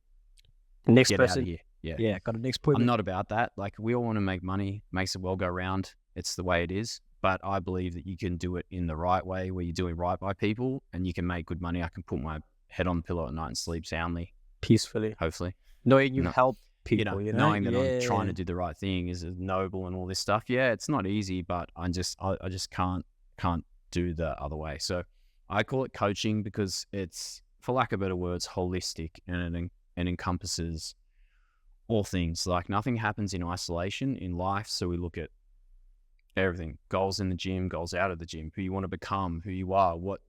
Next Get person. out of here. Yeah, got a next point. I'm not about that. Like, we all want to make money, makes the world go round. It's the way it is. But I believe that you can do it in the right way, where you're doing right by people and you can make good money. I can put my head on the pillow at night and sleep soundly. Peacefully. Hopefully. Knowing you help people, knowing that I'm trying Yeah. to do the right thing is noble and all this stuff. Yeah, it's not easy, but I just can't do the other way. So I call it coaching because it's, for lack of better words, holistic, and it encompasses all things. Like, nothing happens in isolation in life. So we look at everything: goals in the gym, goals out of the gym, who you want to become, who you are, what,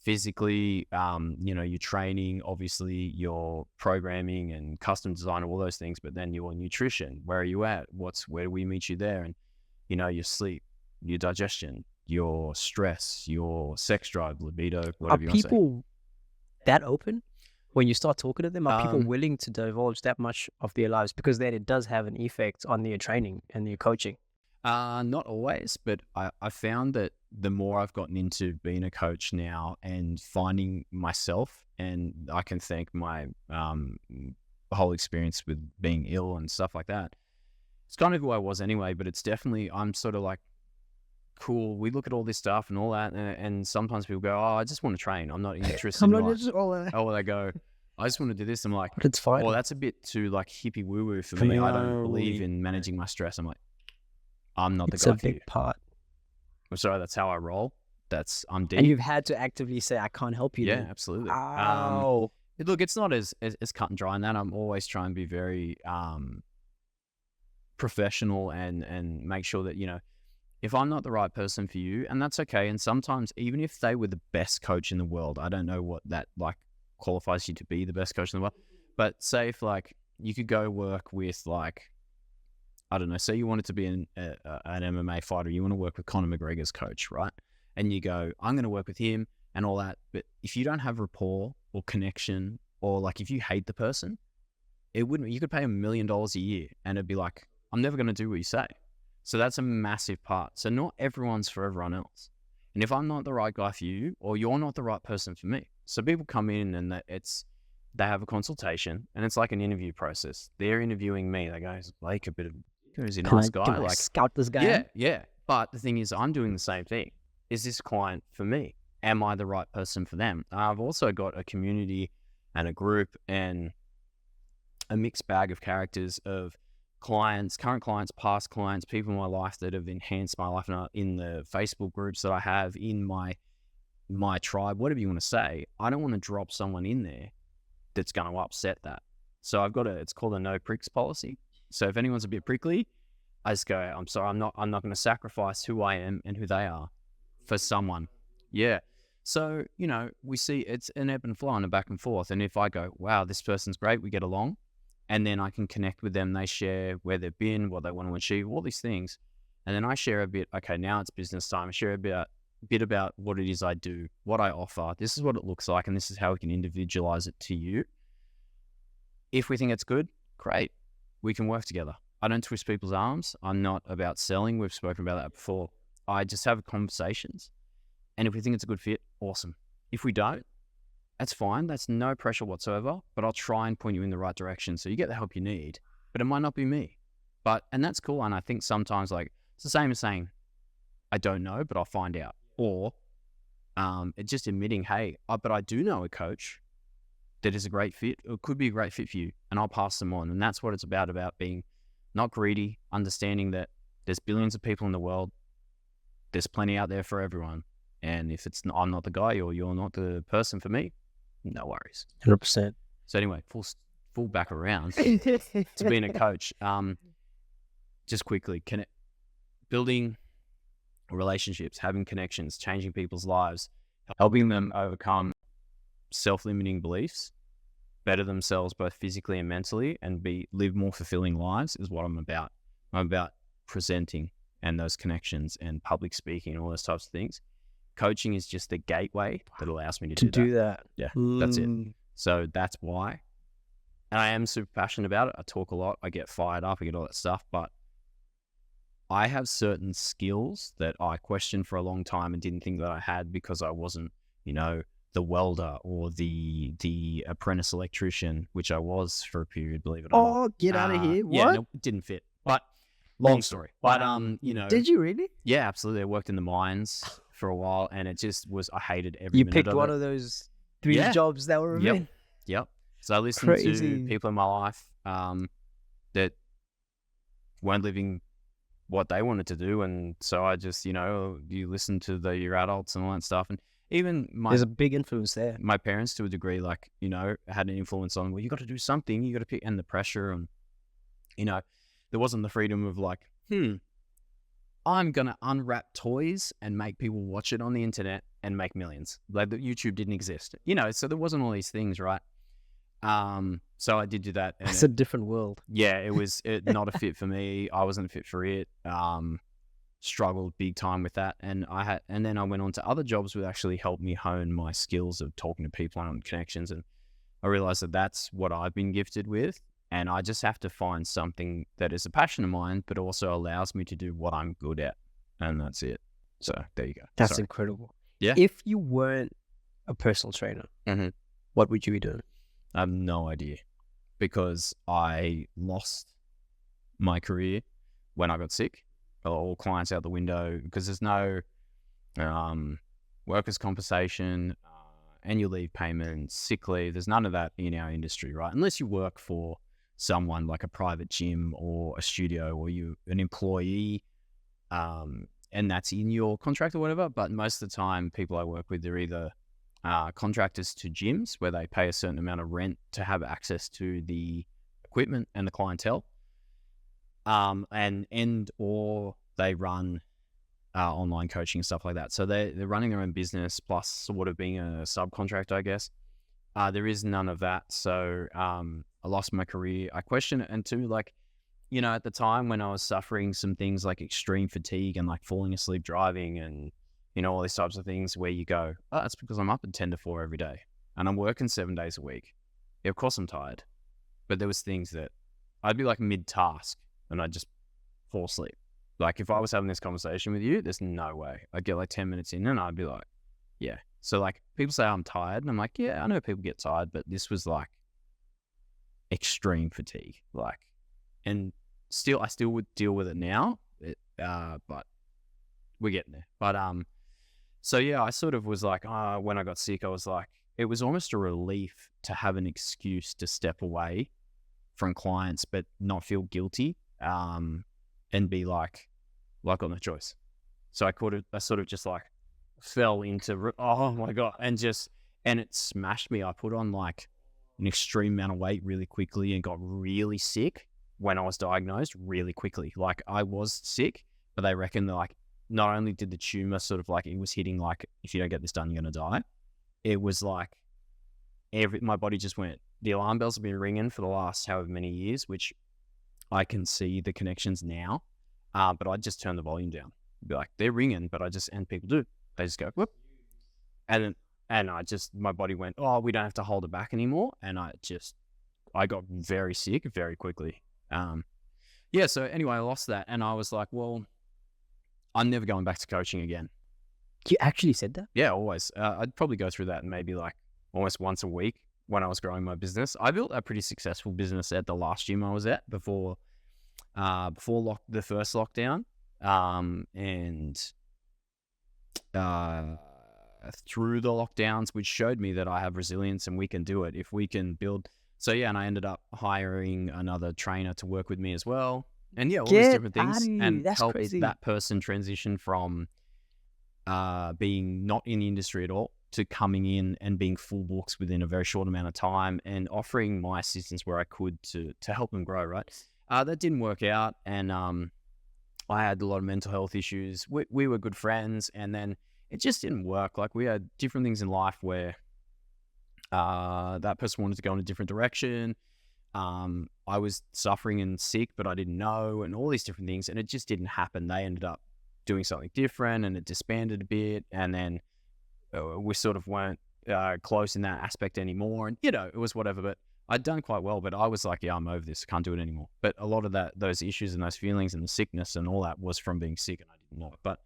physically, your training, obviously your programming and custom design, all those things, but then your nutrition, where are you at? Where do we meet you there? And, your sleep, your digestion, your stress, your sex drive, libido, Are whatever you want to say. people that open when you start talking to them? Are people Um, willing to divulge that much of their lives? Because then it does have an effect on their training and their coaching. Not always, but I found that the more I've gotten into being a coach now and finding myself, and I can thank my whole experience with being ill and stuff like that. It's kind of who I was anyway, but it's definitely, I'm sort of like, cool, we look at all this stuff and all that, and sometimes people go, oh, I just want to train. I'm not interested I'm in not like, just all that. oh, they go, I just want to do this. I'm like, But it's fine. well, that's a bit too like hippie woo-woo for For me. me, I don't believe in managing my stress. I'm like, I'm not It's the a guy for you. big part. I'm sorry, that's how I roll. I'm deep. And you've had to actively say, I can't help you. Yeah, then. absolutely. Wow. Look, it's not as cut and dry in that. I'm always trying to be very professional and make sure that, if I'm not the right person for you, and that's okay. And sometimes even if they were the best coach in the world, I don't know what that like qualifies you to be the best coach in the world. But say if like you could go work with like, I don't know, say you wanted to be an MMA fighter, you want to work with Conor McGregor's coach, right? And you go, I'm going to work with him and all that. But if you don't have rapport or connection, or like if you hate the person, you could pay $1 million a year and it'd be like, I'm never going to do what you say. So that's a massive part. So not everyone's for everyone else. And if I'm not the right guy for you, or you're not the right person for me. So people come in and they have a consultation, and it's like an interview process. They're interviewing me. They go, is Blake a bit of, is he a nice guy? Can I Like, scout this guy? yeah. But the thing is, I'm doing the same thing. Is this client for me? Am I the right person for them? I've also got a community and a group and a mixed bag of characters of clients, current clients, past clients, people in my life that have enhanced my life, in the Facebook groups that I have, in my tribe, whatever you want to say. I don't want to drop someone in there that's going to upset that. So I've got it's called a no pricks policy. So if anyone's a bit prickly, I just go, I'm sorry, I'm not going to sacrifice who I am and who they are for someone. Yeah. So, we see it's an ebb and flow and a back and forth. And if I go, wow, this person's great, we get along, and then I can connect with them, they share where they've been, what they want to achieve, all these things. And then I share a bit, okay, now it's business time. I share a bit about what it is I do, what I offer. This is what it looks like, and this is how we can individualize it to you. If we think it's good, great. We can work together. I don't twist people's arms. I'm not about selling. We've spoken about that before. I just have conversations. And if we think it's a good fit, awesome. If we don't, that's fine. That's no pressure whatsoever. But I'll try and point you in the right direction so you get the help you need. But it might not be me. And that's cool. And I think sometimes, like, it's the same as saying, I don't know, but I'll find out. Or it's just admitting, hey, but I do know a coach that is a great fit, or could be a great fit for you, and I'll pass them on. And that's what it's about being not greedy, understanding that there's billions of people in the world. There's plenty out there for everyone. And if I'm not the guy, or you're not the person for me, no worries. 100%. So anyway, full back around to being a coach. Just quickly, building relationships, having connections, changing people's lives, helping them overcome self-limiting beliefs, better themselves both physically and mentally, and live more fulfilling lives is what I'm about. I'm about presenting and those connections and public speaking and all those types of things. Coaching is just the gateway that allows me to do that. Yeah, that's it. So that's why. And I am super passionate about it. I talk a lot. I get fired up. I get all that stuff. But I have certain skills that I questioned for a long time and didn't think that I had because I wasn't, the welder or the apprentice electrician, which I was for a period, believe it or not. Oh, get out of here. What? Yeah, no, it didn't fit. But long story. But, Did you really? Yeah, absolutely. I worked in the mines for a while, and it just was, I hated every You minute picked of one it. of those three jobs that were available. Yep. So I listened Crazy. to people in my life that weren't living what they wanted to do, and so I just, you listen to your adults and all that stuff, and even There's a big influence there. my parents to a degree, like, had an influence on, well, you got to do something, you got to pick, and the pressure, and there wasn't the freedom of like, I'm gonna unwrap toys and make people watch it on the internet and make millions. Like, the YouTube didn't exist, so there wasn't all these things, right? So I did do that, and It's a different world. yeah, it was not a fit for me. I wasn't fit for it. Struggled big time with that, and then I went on to other jobs which actually helped me hone my skills of talking to people and connections, and I realized that that's what I've been gifted with, and I just have to find something that is a passion of mine, but also allows me to do what I'm good at, and that's it. So there you go. That's Sorry. incredible. Yeah. If you weren't a personal trainer, what would you be doing? I have no idea, because I lost my career when I got sick. All clients out the window, because there's no workers' compensation, annual leave payments, sick leave. There's none of that in our industry, right? Unless you work for someone like a private gym or a studio, or you an employee, and that's in your contract or whatever. But most of the time, people I work with, they're either contractors to gyms where they pay a certain amount of rent to have access to the equipment and the clientele, or they run online coaching and stuff like that. So they're running their own business plus sort of being a subcontractor, I guess. There is none of that. So I lost my career. I question it. And two, like, at the time when I was suffering some things like extreme fatigue and like falling asleep driving and, all these types of things where you go, oh, that's because I'm up at 10 to 4 every day and I'm working 7 days a week. Yeah, of course I'm tired. But there was things that I'd be like mid-task and I'd just fall asleep. Like, if I was having this conversation with you, there's no way. I'd get like 10 minutes in and I'd be like, yeah. So like, people say I'm tired and I'm like, yeah, I know people get tired, but this was like extreme fatigue. Like, and I still would deal with it now, but we're getting there. But so yeah, I sort of was like, when I got sick, I was like, it was almost a relief to have an excuse to step away from clients, but not feel guilty, and be like, well, I got no choice. So I sort of just like fell into, oh my God, and it smashed me. I put on like an extreme amount of weight really quickly and got really sick when I was diagnosed really quickly. Like, I was sick, but they reckon that like, not only did the tumor sort of like, it was hitting like, if you don't get this done, you're going to die. It was like my body just went, the alarm bells have been ringing for the last however many years, which I can see the connections now. But I just turn the volume down. Be like, they're ringing, but and people do. They just go, whoop. And my body went, oh, we don't have to hold it back anymore. And I got very sick very quickly. Yeah. So anyway, I lost that. And I was like, well, I'm never going back to coaching again. You actually said that? Yeah, always. I'd probably go through that maybe like almost once a week when I was growing my business. I built a pretty successful business at the last gym I was at before the first lockdown, and through the lockdowns, which showed me that I have resilience and we can do it if we can build. So yeah, and I ended up hiring another trainer to work with me as well, and yeah, all these different things, and help that person transition from being not in the industry at all to coming in and being full books within a very short amount of time, and offering my assistance where I could to help them grow, right? That didn't work out, and I had a lot of mental health issues. We were good friends, and then it just didn't work. Like, we had different things in life where that person wanted to go in a different direction. I was suffering and sick, but I didn't know, and all these different things, and it just didn't happen. They ended up doing something different, and it disbanded a bit, and then we sort of weren't close in that aspect anymore, and it was whatever. But I'd done quite well, but I was like, yeah, I'm over this, I can't do it anymore. But a lot of those issues and those feelings and the sickness and all that was from being sick, and I didn't know it. But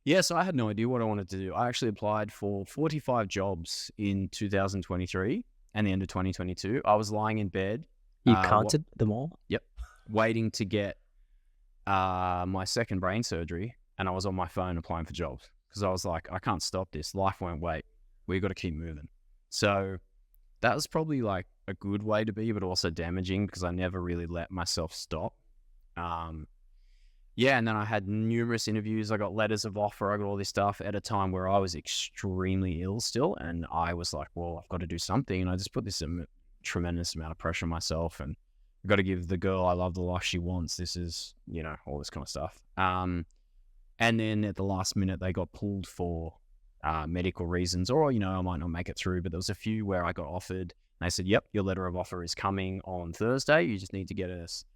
yeah, so I had no idea what I wanted to do. I actually applied for 45 jobs in 2023 and the end of 2022. I was lying in bed. You counted them all? Yep. Waiting to get my second brain surgery, and I was on my phone applying for jobs because I was like, I can't stop this. Life won't wait. We've got to keep moving. So that was probably like a good way to be, but also damaging because I never really let myself stop. Yeah, and then I had numerous interviews. I got letters of offer. I got all this stuff at a time where I was extremely ill still. And I was like, well, I've got to do something. And I just put this tremendous amount of pressure on myself. And I've got to give the girl I love the life she wants. This is, all this kind of stuff. And then at the last minute, they got pulled for medical reasons. Or, I might not make it through. But there was a few where I got offered. And they said, yep, your letter of offer is coming on Thursday. You just need to get us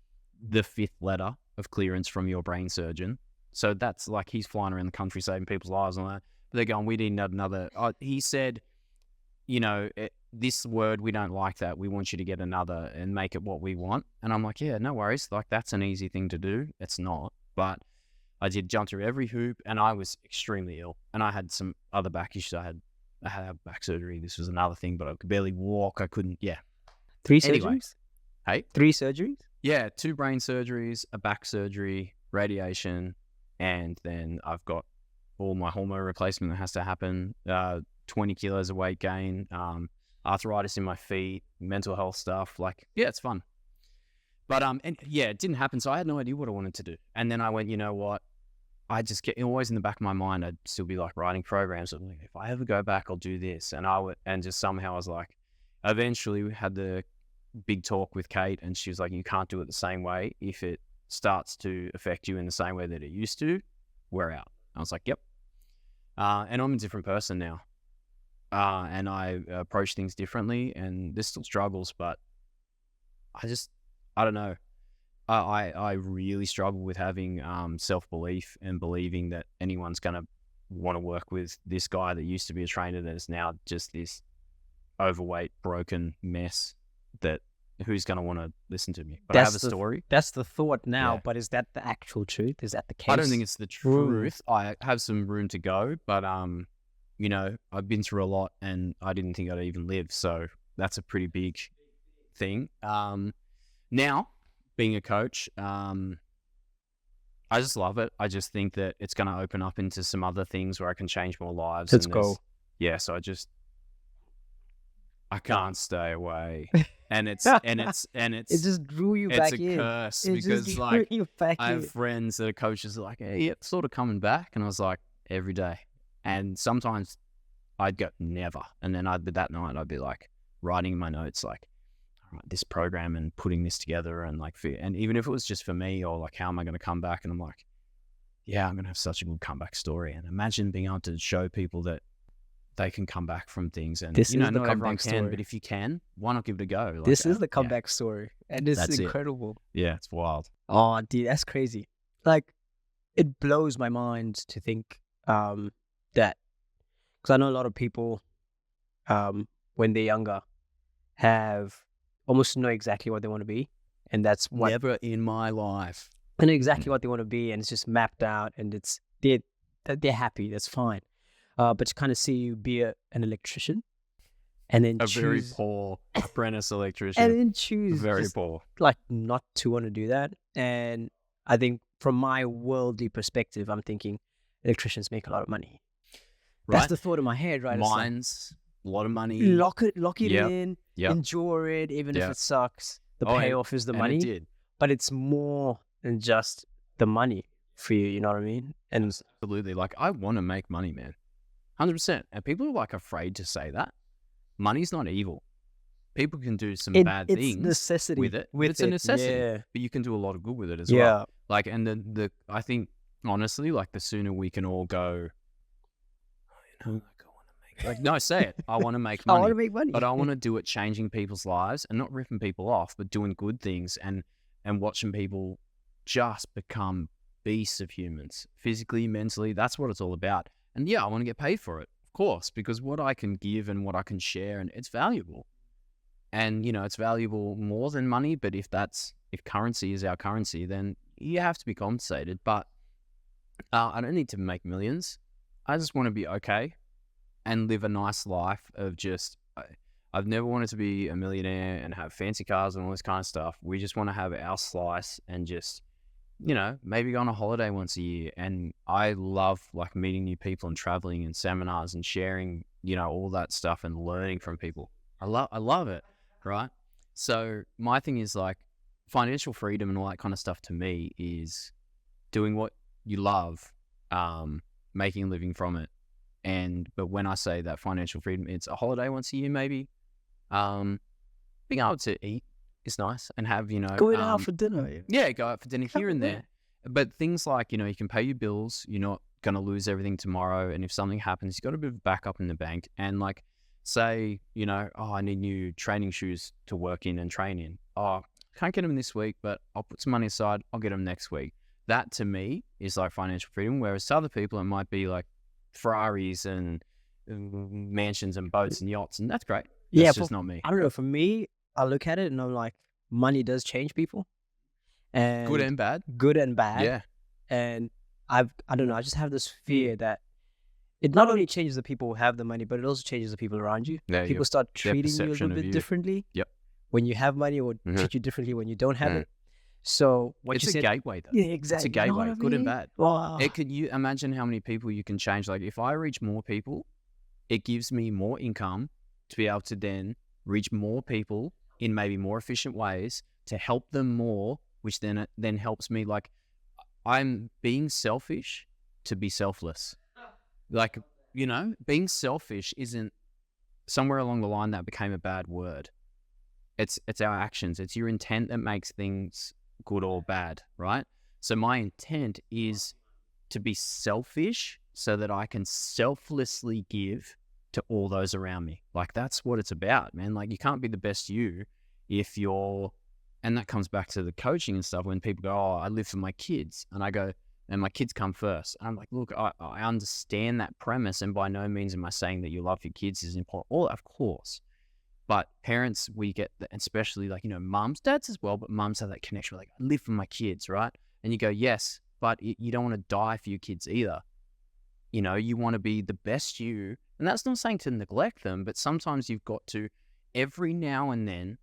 the 5th letter of clearance from your brain surgeon. So that's like he's flying around the country saving people's lives and all that. But they're going, we need another. He said, this word, we don't like that. We want you to get another and make it what we want. And I'm like, yeah, no worries. Like, that's an easy thing to do. It's not. But I did jump through every hoop and I was extremely ill. And I had some other back issues. I had back surgery. This was another thing, but I could barely walk. I couldn't, 3 Anyway. surgeries? Hey? 3 surgeries? Yeah, 2 brain surgeries, a back surgery, radiation, and then I've got all my hormone replacement that has to happen, 20 kilos of weight gain, arthritis in my feet, mental health stuff. Like, yeah, it's fun. But, it didn't happen, so I had no idea what I wanted to do. And then I went, you know what? I just get always in the back of my mind, I'd still be like writing programs. I'm like, if I ever go back, I'll do this. And just somehow I was like, eventually we had the big talk with Kate and she was like, you can't do it the same way. If it starts to affect you in the same way that it used to, we're out. I was like, yep. And I'm a different person now. And I approach things differently and there's still struggles, but I don't know. I really struggle with having self-belief and believing that anyone's going to want to work with this guy that used to be a trainer that is now just this overweight, broken mess that who's going to want to listen to me. But I have a story. That's the thought now, Yeah. but is that the actual truth? Is that the case? I don't think it's the truth. I have some room to go, but I've been through a lot and I didn't think I'd even live. So that's a pretty big thing. Now, being a coach, I just love it. I just think that it's going to open up into some other things where I can change more lives. Let's go. Yeah, so I can't stay away. And it's It just drew you back in. It's a curse It because just like drew you back I in. have friends that are coaches that are like, hey, yeah, sort of coming back. And I was like, every day. And sometimes I'd go, never. And then that night I'd be like writing in my notes like, all right, this program and putting this together and like, and even if it was just for me or like, how am I going to come back? And I'm like, yeah, I'm going to have such a good comeback story. And imagine being able to show people that they can come back from things. And This is the not everyone comeback can, story. but if you can, why not give it a go? Like, This is the yeah. comeback story. And it's That's it. incredible. Yeah, it's wild. Oh, dude, that's crazy. Like, it blows my mind to think that, because I know a lot of people, when they're younger, have almost know exactly what they want to be. And that's what Never in my life. I know exactly what they want to be, and it's just mapped out, and they're happy. That's fine. But to kind of see you be an electrician, and then A choose, very poor apprentice electrician. and then choose Very just, poor. like not to want to do that. And I think from my worldly perspective, I'm thinking electricians make a lot of money. Right? That's the thought in my head, right? It's like, Mines, a lot of money. lock it Yep. in, Yep. endure it, even if Yep. it sucks. The Oh, and- payoff is the and money, It did. but it's more than just the money for you. You know what I mean? And Absolutely. Like, I want to make money, man. 100%. And people are like afraid to say that. Money's not evil. People can do some bad it's things necessity with it. It's a necessity. Yeah. But you can do a lot of good with it as Yeah. well. Like, and I think, honestly, like the sooner we can all go, like, I want to make, like, no, say it. I want to make I money. want to make money. But I want to do it changing people's lives and not ripping people off, but doing good things and watching people just become beasts of humans, physically, mentally. That's what it's all about. And yeah, I want to get paid for it, of course, because what I can give and what I can share, and it's valuable. And, it's valuable more than money, but if currency is our currency, then you have to be compensated. But I don't need to make millions. I just want to be okay and live a nice life of just, I've never wanted to be a millionaire and have fancy cars and all this kind of stuff. We just want to have our slice and just, maybe go on a holiday once a year. And I love like meeting new people and traveling and seminars and sharing, all that stuff and learning from people. I love it, right? So my thing is like financial freedom and all that kind of stuff to me is doing what you love, making a living from it. But when I say that financial freedom, it's a holiday once a year, maybe. Being able to eat is nice and have, Going out for dinner. yeah, go out for dinner here and Yeah. there. But things like, you can pay your bills, you're not going to lose everything tomorrow. And if something happens, you've got a bit of backup in the bank. And like, say, oh, I need new training shoes to work in and train in. Oh, can't get them this week, but I'll put some money aside. I'll get them next week. That to me is like financial freedom. Whereas to other people, it might be like Ferraris and mansions and boats and yachts. And that's great. Yeah, That's just not me. I don't know. For me, I look at it and I'm like, money does change people, and Good and bad. good and bad. Yeah. And I don't know. I just have this fear that it not only changes the people who have the money, but it also changes the people around you. Yeah, People start their treating you a perception little of bit you. differently. Yep. When you have money, or Mhm. treat you differently when you don't have Mm. it. So what It's you a said, gateway though. yeah, exactly. It's a You know gateway, what I good and mean? bad. Wow. You imagine how many people you can change? Like if I reach more people, it gives me more income to be able to then reach more people in maybe more efficient ways to help them more, which then helps me. Like I'm being selfish to be selfless. Like, being selfish isn't somewhere along the line that became a bad word. It's our actions. It's your intent that makes things good or bad, right? So my intent is to be selfish so that I can selflessly give to all those around me. Like that's what it's about, man. Like you can't be the best you if you're, and that comes back to the coaching and stuff when people go, oh, I live for my kids. And I go, and my kids come first. And I'm like, look, I understand that premise. And by no means am I saying that your love for your kids is important. All, of course. But parents, we get, especially like, mums, dads as well, but mums have that connection. We're like, I live for my kids, right? And you go, yes, but you don't want to die for your kids either. You want to be the best you. And that's not saying to neglect them, but sometimes you've got to, every now and then,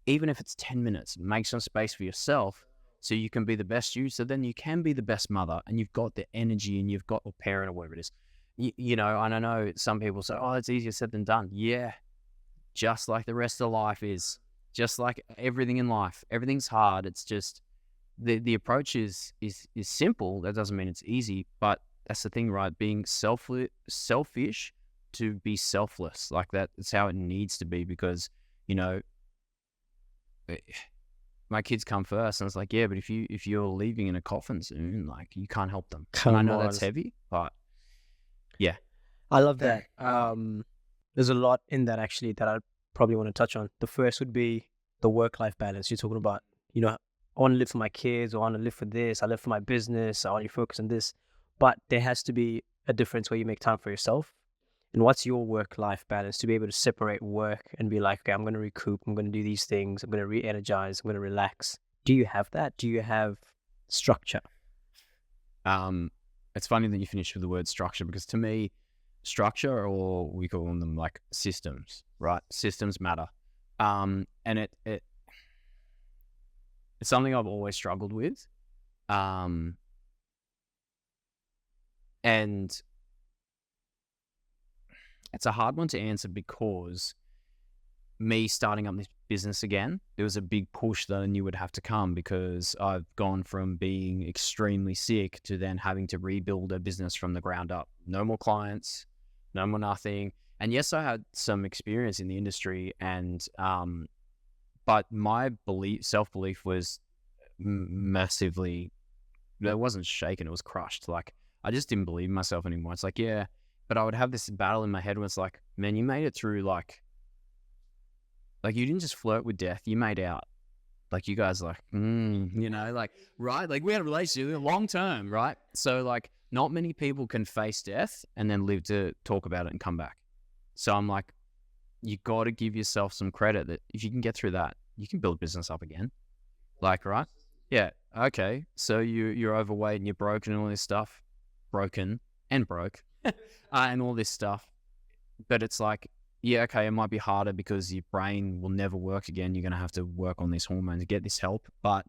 even if it's 10 minutes, make some space for yourself so you can be the best you. So then you can be the best mother and you've got the energy and you've got a parent or whatever it is. And I know some people say, oh, it's easier said than done. Yeah. Just like the rest of life is, just like everything in life, everything's hard. It's just the approach is simple. That doesn't mean it's easy, but that's the thing, right? Being selfish to be selfless, like that. It's how it needs to be because, my kids come first, and it's like, yeah, but if you're leaving in a coffin soon, like you can't help them. And I know that's heavy, but yeah, I love that. There's a lot in that actually that I probably want to touch on. The first would be the work-life balance. You're talking about, I want to live for my kids, or I want to live for this, I live for my business, I want to focus on this. But there has to be a difference where you make time for yourself. And what's your work-life balance to be able to separate work and be like, okay, I'm going to recoup, I'm going to do these things, I'm going to re-energize, I'm going to relax. Do you have that? Do you have structure? It's funny that you finished with the word structure because to me, structure, or we call them like systems, right? Systems matter. And it's something I've always struggled with. And it's a hard one to answer because me starting up this business again, there was a big push that I knew would have to come because I've gone from being extremely sick to then having to rebuild a business from the ground up. No more clients, no more nothing. And yes, I had some experience in the industry, and but my self-belief was massively, it wasn't shaken, it was crushed. Like I just didn't believe in myself anymore. It's like, yeah, but I would have this battle in my head where it's like, man, you made it through, like you didn't just flirt with death, you made out. Like you guys like, like, right? Like we had a relationship long term, right? So like not many people can face death and then live to talk about it and come back. So I'm like, you got to give yourself some credit that if you can get through that, you can build business up again. Like, right? Yeah. Okay. So you're overweight and you're broken and all this stuff. Broken and broke and all this stuff. But it's like, yeah, okay, it might be harder because your brain will never work again. You're going to have to work on these hormones to get this help, but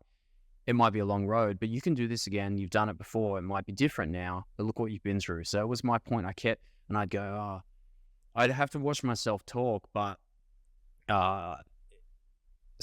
it might be a long road, but you can do this again. You've done it before. It might be different now, but look what you've been through. So it was my point. I kept, and I'd go, I'd have to watch myself talk, but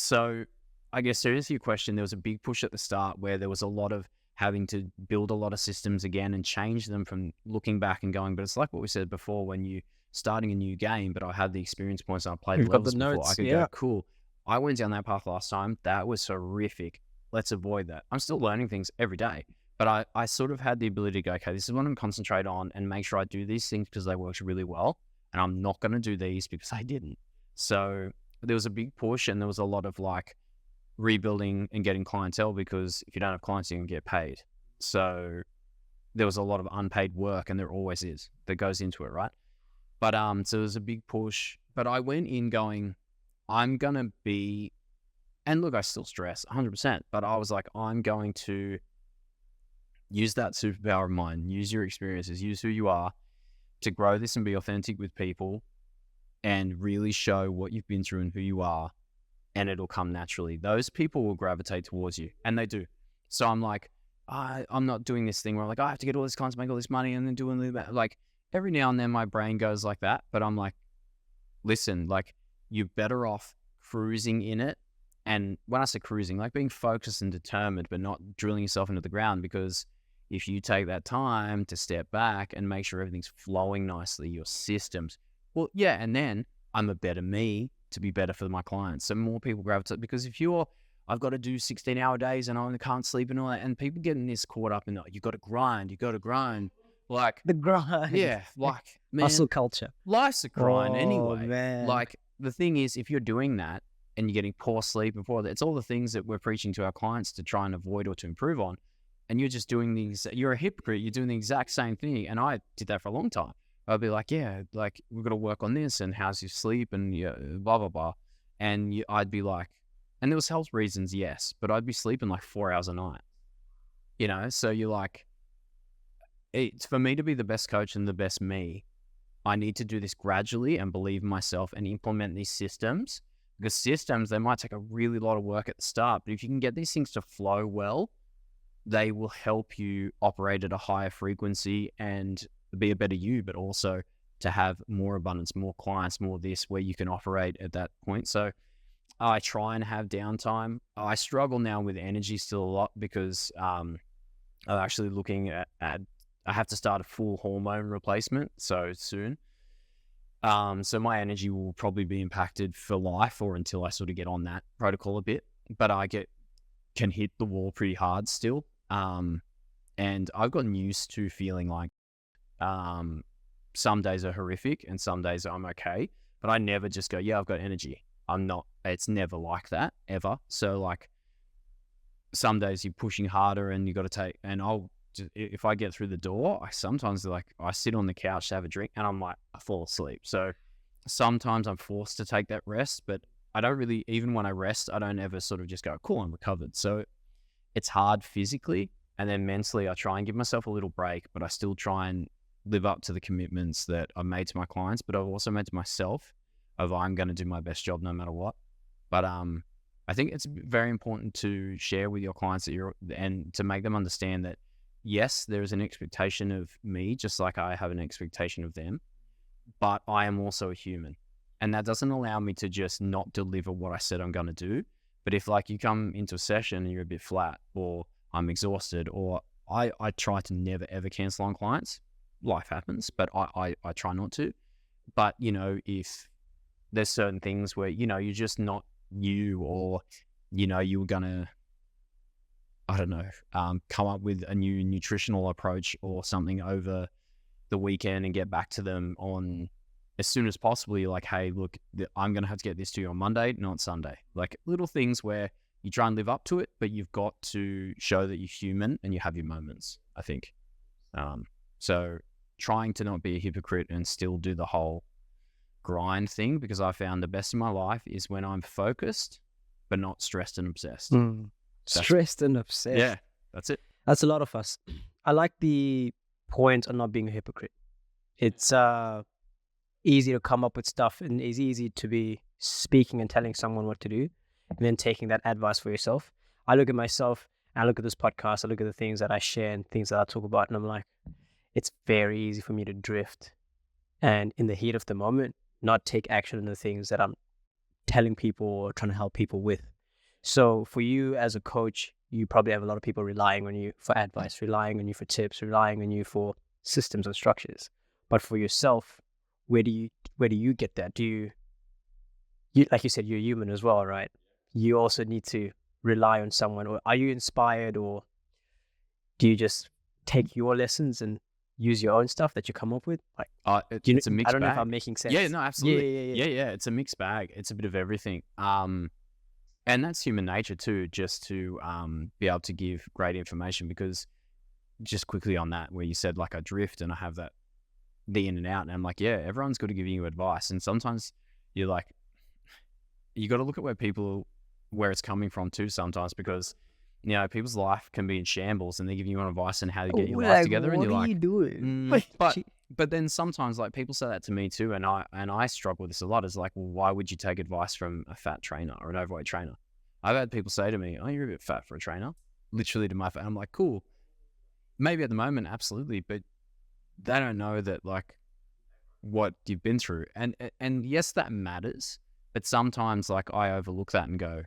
So I guess to answer your question, there was a big push at the start where there was a lot of having to build a lot of systems again and change them from looking back and going, but it's like what we said before, when you starting a new game, but I had the experience points and I played You've got levels the before, I notes, could yeah. go, cool. I went down that path last time. That was horrific. Let's avoid that. I'm still learning things every day, but I sort of had the ability to go, okay, this is what I'm concentrate on and make sure I do these things because they worked really well. And I'm not going to do these because I didn't. So there was a big push and there was a lot of like rebuilding and getting clientele, because if you don't have clients, you can get paid. So there was a lot of unpaid work, and there always is, that goes into it, right? But so there was a big push, but I went in going, I'm going to be, and look, I still stress 100%, but I was like, I'm going to use that superpower of mine, use your experiences, use who you are to grow this and be authentic with people and really show what you've been through and who you are, and it'll come naturally. Those people will gravitate towards you, and they do. So I'm like, I'm not doing this thing where I'm like, I have to get all this clients, make all this money, and then doing that. Like every now and then my brain goes like that, but I'm like, listen, like you're better off cruising in it. And when I say cruising, like being focused and determined, but not drilling yourself into the ground, because if you take that time to step back and make sure everything's flowing nicely, your systems, well, yeah, and then I'm a better me to be better for my clients. So more people gravitate, because if I've got to do 16-hour days and I can't sleep and all that, and people getting this caught up in, you got to grind. Like, The grind. yeah, like, man, Hustle culture. life's a grind Oh, anyway. man. Like the thing is, if you're doing that and you're getting poor sleep and poor, it's all the things that we're preaching to our clients to try and avoid or to improve on. And you're just doing these, you're a hypocrite. You're doing the exact same thing. And I did that for a long time. I'd be like, yeah, like we've got to work on this and how's your sleep and blah, blah, blah. And I'd be like, and there was health reasons, yes, but I'd be sleeping like 4 hours a night, So you're like, it's for me to be the best coach and the best me, I need to do this gradually and believe in myself and implement these systems, because systems, they might take a really lot of work at the start, but if you can get these things to flow well, they will help you operate at a higher frequency and be a better you, but also to have more abundance, more clients, more this, where you can operate at that point. So I try and have downtime. I struggle now with energy still a lot, because I'm actually looking at I have to start a full hormone replacement so soon. So my energy will probably be impacted for life, or until I sort of get on that protocol a bit. But I can hit the wall pretty hard still. And I've gotten used to feeling like some days are horrific and some days I'm okay. But I never just go, yeah, I've got energy. I'm not. It's never like that, ever. So like some days you're pushing harder and you got to take, and if I get through the door, I sometimes I sit on the couch to have a drink and I'm like, I fall asleep. So sometimes I'm forced to take that rest, but I don't really, even when I rest, I don't ever sort of just go, cool, I'm recovered. So it's hard physically, and then mentally I try and give myself a little break, but I still try and live up to the commitments that I've made to my clients, but I've also made to myself of I'm going to do my best job no matter what. But I think it's very important to share with your clients and to make them understand that yes, there is an expectation of me, just like I have an expectation of them, but I am also a human. And that doesn't allow me to just not deliver what I said I'm going to do. But if like you come into a session and you're a bit flat, or I'm exhausted, or I try to never, ever cancel on clients. Life happens, but I try not to. But, if there's certain things where, you're just not you, or, you were going to, I don't know, come up with a new nutritional approach or something over the weekend and get back to them on as soon as possible. You're like, hey, look, I'm going to have to get this to you on Monday, not Sunday. Like little things where you try and live up to it, but you've got to show that you're human and you have your moments, I think. So trying to not be a hypocrite and still do the whole grind thing, because I found the best in my life is when I'm focused, but not stressed and obsessed. Stressed and obsessed. Yeah, that's it. That's a lot of us. I like the point on not being a hypocrite. It's easy to come up with stuff, and it's easy to be speaking and telling someone what to do, and then taking that advice for yourself. I look at myself, and I look at this podcast, I look at the things that I share and things that I talk about, and I'm like, it's very easy for me to drift and in the heat of the moment, not take action on the things that I'm telling people or trying to help people with. So for you as a coach, you probably have a lot of people relying on you for advice, relying on you for tips, relying on you for systems and structures. But for yourself, where do you get that? Do you like you said, you're human as well, right? You also need to rely on someone, or are you inspired, or do you just take your lessons and use your own stuff that you come up with? Like, It's a mixed I don't know if bag. I'm making sense. Yeah, no, absolutely. Yeah. Yeah. It's a mixed bag. It's a bit of everything. And that's human nature too, just to be able to give great information. Because just quickly on that, where you said like I drift and I have that the in and out, and I'm like, yeah, everyone's got to give you advice, and sometimes you're like, you got to look at where it's coming from too. Sometimes because people's life can be in shambles, and they're giving you advice on how to get your life together, and you're like, what are you doing? But then sometimes like people say that to me too, and I struggle with this a lot. Is like, well, why would you take advice from a fat trainer or an overweight trainer? I've had people say to me, "Oh, you're a bit fat for a trainer," literally to my face. I'm like, cool, maybe at the moment, absolutely, but they don't know that like what you've been through, and yes, that matters, but sometimes like I overlook that and go,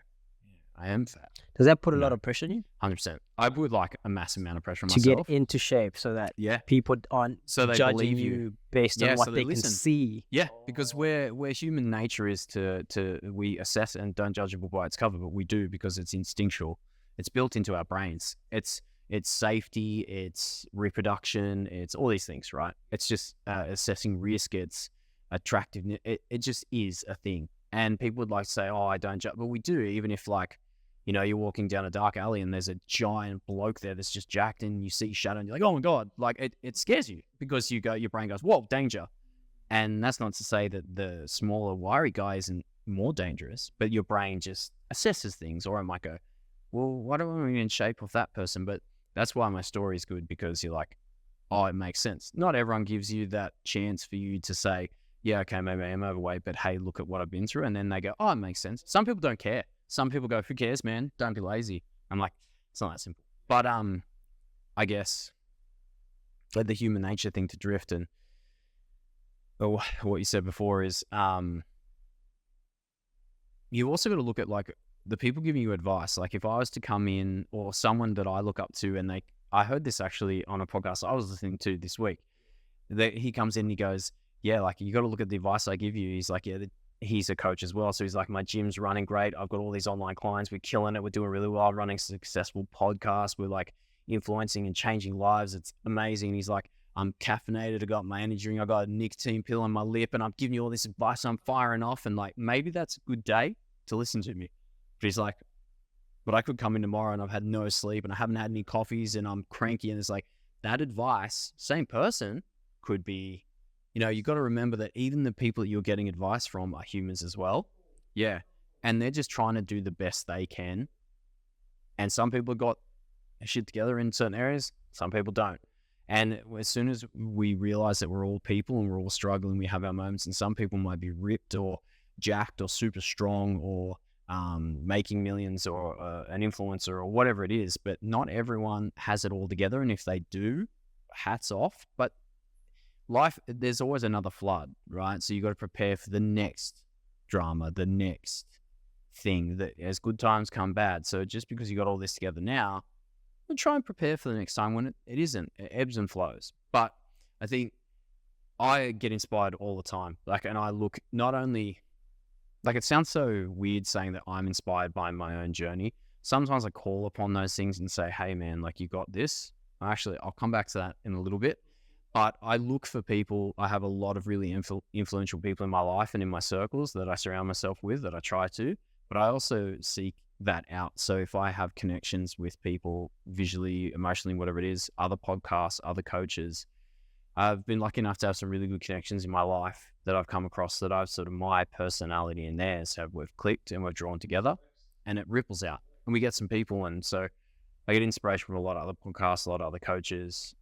I am fat. Does that put a lot of pressure on you? 100%. I would like a massive amount of pressure on to myself. get into shape so that people aren't So they judging believe you based on what so they can see. Yeah, because where human nature is to we assess and don't judge a book by its cover, but we do because it's instinctual. It's built into our brains. It's safety, it's reproduction, it's all these things, right? It's just assessing risk, it's attractiveness. It just is a thing. And people would like to say, oh, I don't judge, but we do, even if like, you're walking down a dark alley and there's a giant bloke there that's just jacked and you see shadow and you're like, oh my God, like it scares you because your brain goes, whoa, danger. And that's not to say that the smaller, wiry guy isn't more dangerous, but your brain just assesses things. Or it might go, well, why don't we be in shape of that person? But that's why my story is good, because you're like, oh, it makes sense. Not everyone gives you that chance for you to say, yeah, okay, maybe I am overweight, but hey, look at what I've been through. And then they go, oh, it makes sense. Some people don't care. Some people go, who cares, man? Don't be lazy. I'm like, it's not that simple. But I guess like the human nature thing to drift, and what you said before is you also got to look at like the people giving you advice. Like if I was to come in, or someone that I look up to, and I heard this actually on a podcast I was listening to this week, that he comes in and he goes, yeah, like you got to look at the advice I give you. He's like, yeah, he's a coach as well. So he's like, my gym's running great. I've got all these online clients. We're killing it. We're doing really well, running successful podcasts. We're like influencing and changing lives. It's amazing. And he's like, I'm caffeinated. I got my energy drink. I got a nicotine pill on my lip, and I'm giving you all this advice. I'm firing off. And like, maybe that's a good day to listen to me. But he's like, but I could come in tomorrow and I've had no sleep and I haven't had any coffees and I'm cranky. And it's like, that advice, same person, could be, you got to remember that even the people that you're getting advice from are humans as well. Yeah. And they're just trying to do the best they can. And some people got shit together in certain areas. Some people don't. And as soon as we realize that we're all people and we're all struggling, we have our moments, and some people might be ripped or jacked or super strong or making millions or an influencer or whatever it is, but not everyone has it all together. And if they do, hats off. But life, there's always another flood, right? So you got to prepare for the next drama, the next thing, that as good times come bad. So just because you got all this together now, we'll try and prepare for the next time when it isn't. It ebbs and flows. But I think I get inspired all the time. Like, and I look not only, like, it sounds so weird saying that I'm inspired by my own journey. Sometimes I call upon those things and say, hey man, like you got this. Actually, I'll come back to that in a little bit. But I look for people. I have a lot of really influential people in my life and in my circles that I surround myself with, that I try to, but I also seek that out. So if I have connections with people visually, emotionally, whatever it is, other podcasts, other coaches, I've been lucky enough to have some really good connections in my life that I've come across, that I've sort of, my personality and theirs we've clicked and we've drawn together, and it ripples out and we get some people. And so I get inspiration from a lot of other podcasts, a lot of other coaches,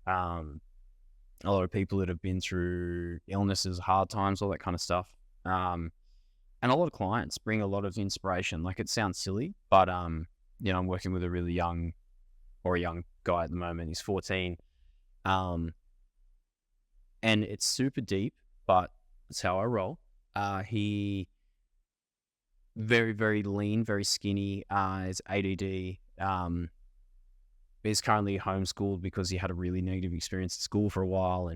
a lot of people that have been through illnesses, hard times, all that kind of stuff. And a lot of clients bring a lot of inspiration. Like, it sounds silly, but, I'm working with a really young guy at the moment. He's 14. And it's super deep, but it's how I roll. He very, very lean, very skinny, is ADD, is currently homeschooled because he had a really negative experience at school for a while,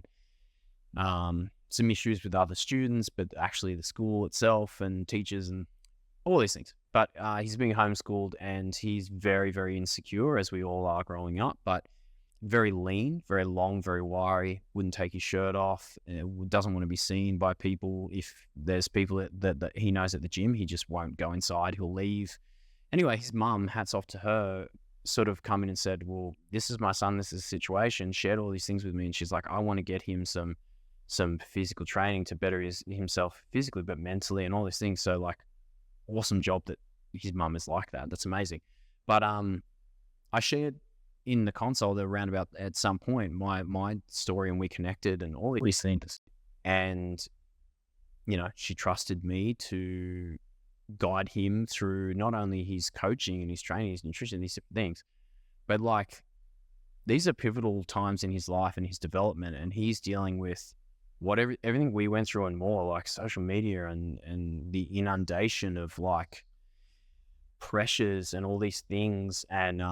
and some issues with other students, but actually the school itself and teachers and all these things. But he's being homeschooled, and he's very, very insecure, as we all are growing up, but very lean, very long, very wiry, wouldn't take his shirt off, doesn't want to be seen by people. If there's people that he knows at the gym, he just won't go inside, he'll leave. Anyway, his mum, hats off to her, sort of come in and said, well, this is my son, this is the situation, shared all these things with me, and she's like, I want to get him some physical training to better himself physically, but mentally and all these things. So like, awesome job that his mum is like that. That's amazing. But I shared in the console that around about at some point my story, and we connected and all these things. And she trusted me to guide him through not only his coaching and his training, his nutrition, these different things, but like these are pivotal times in his life and his development, and he's dealing with everything we went through and more, like social media and the inundation of like pressures and all these things, and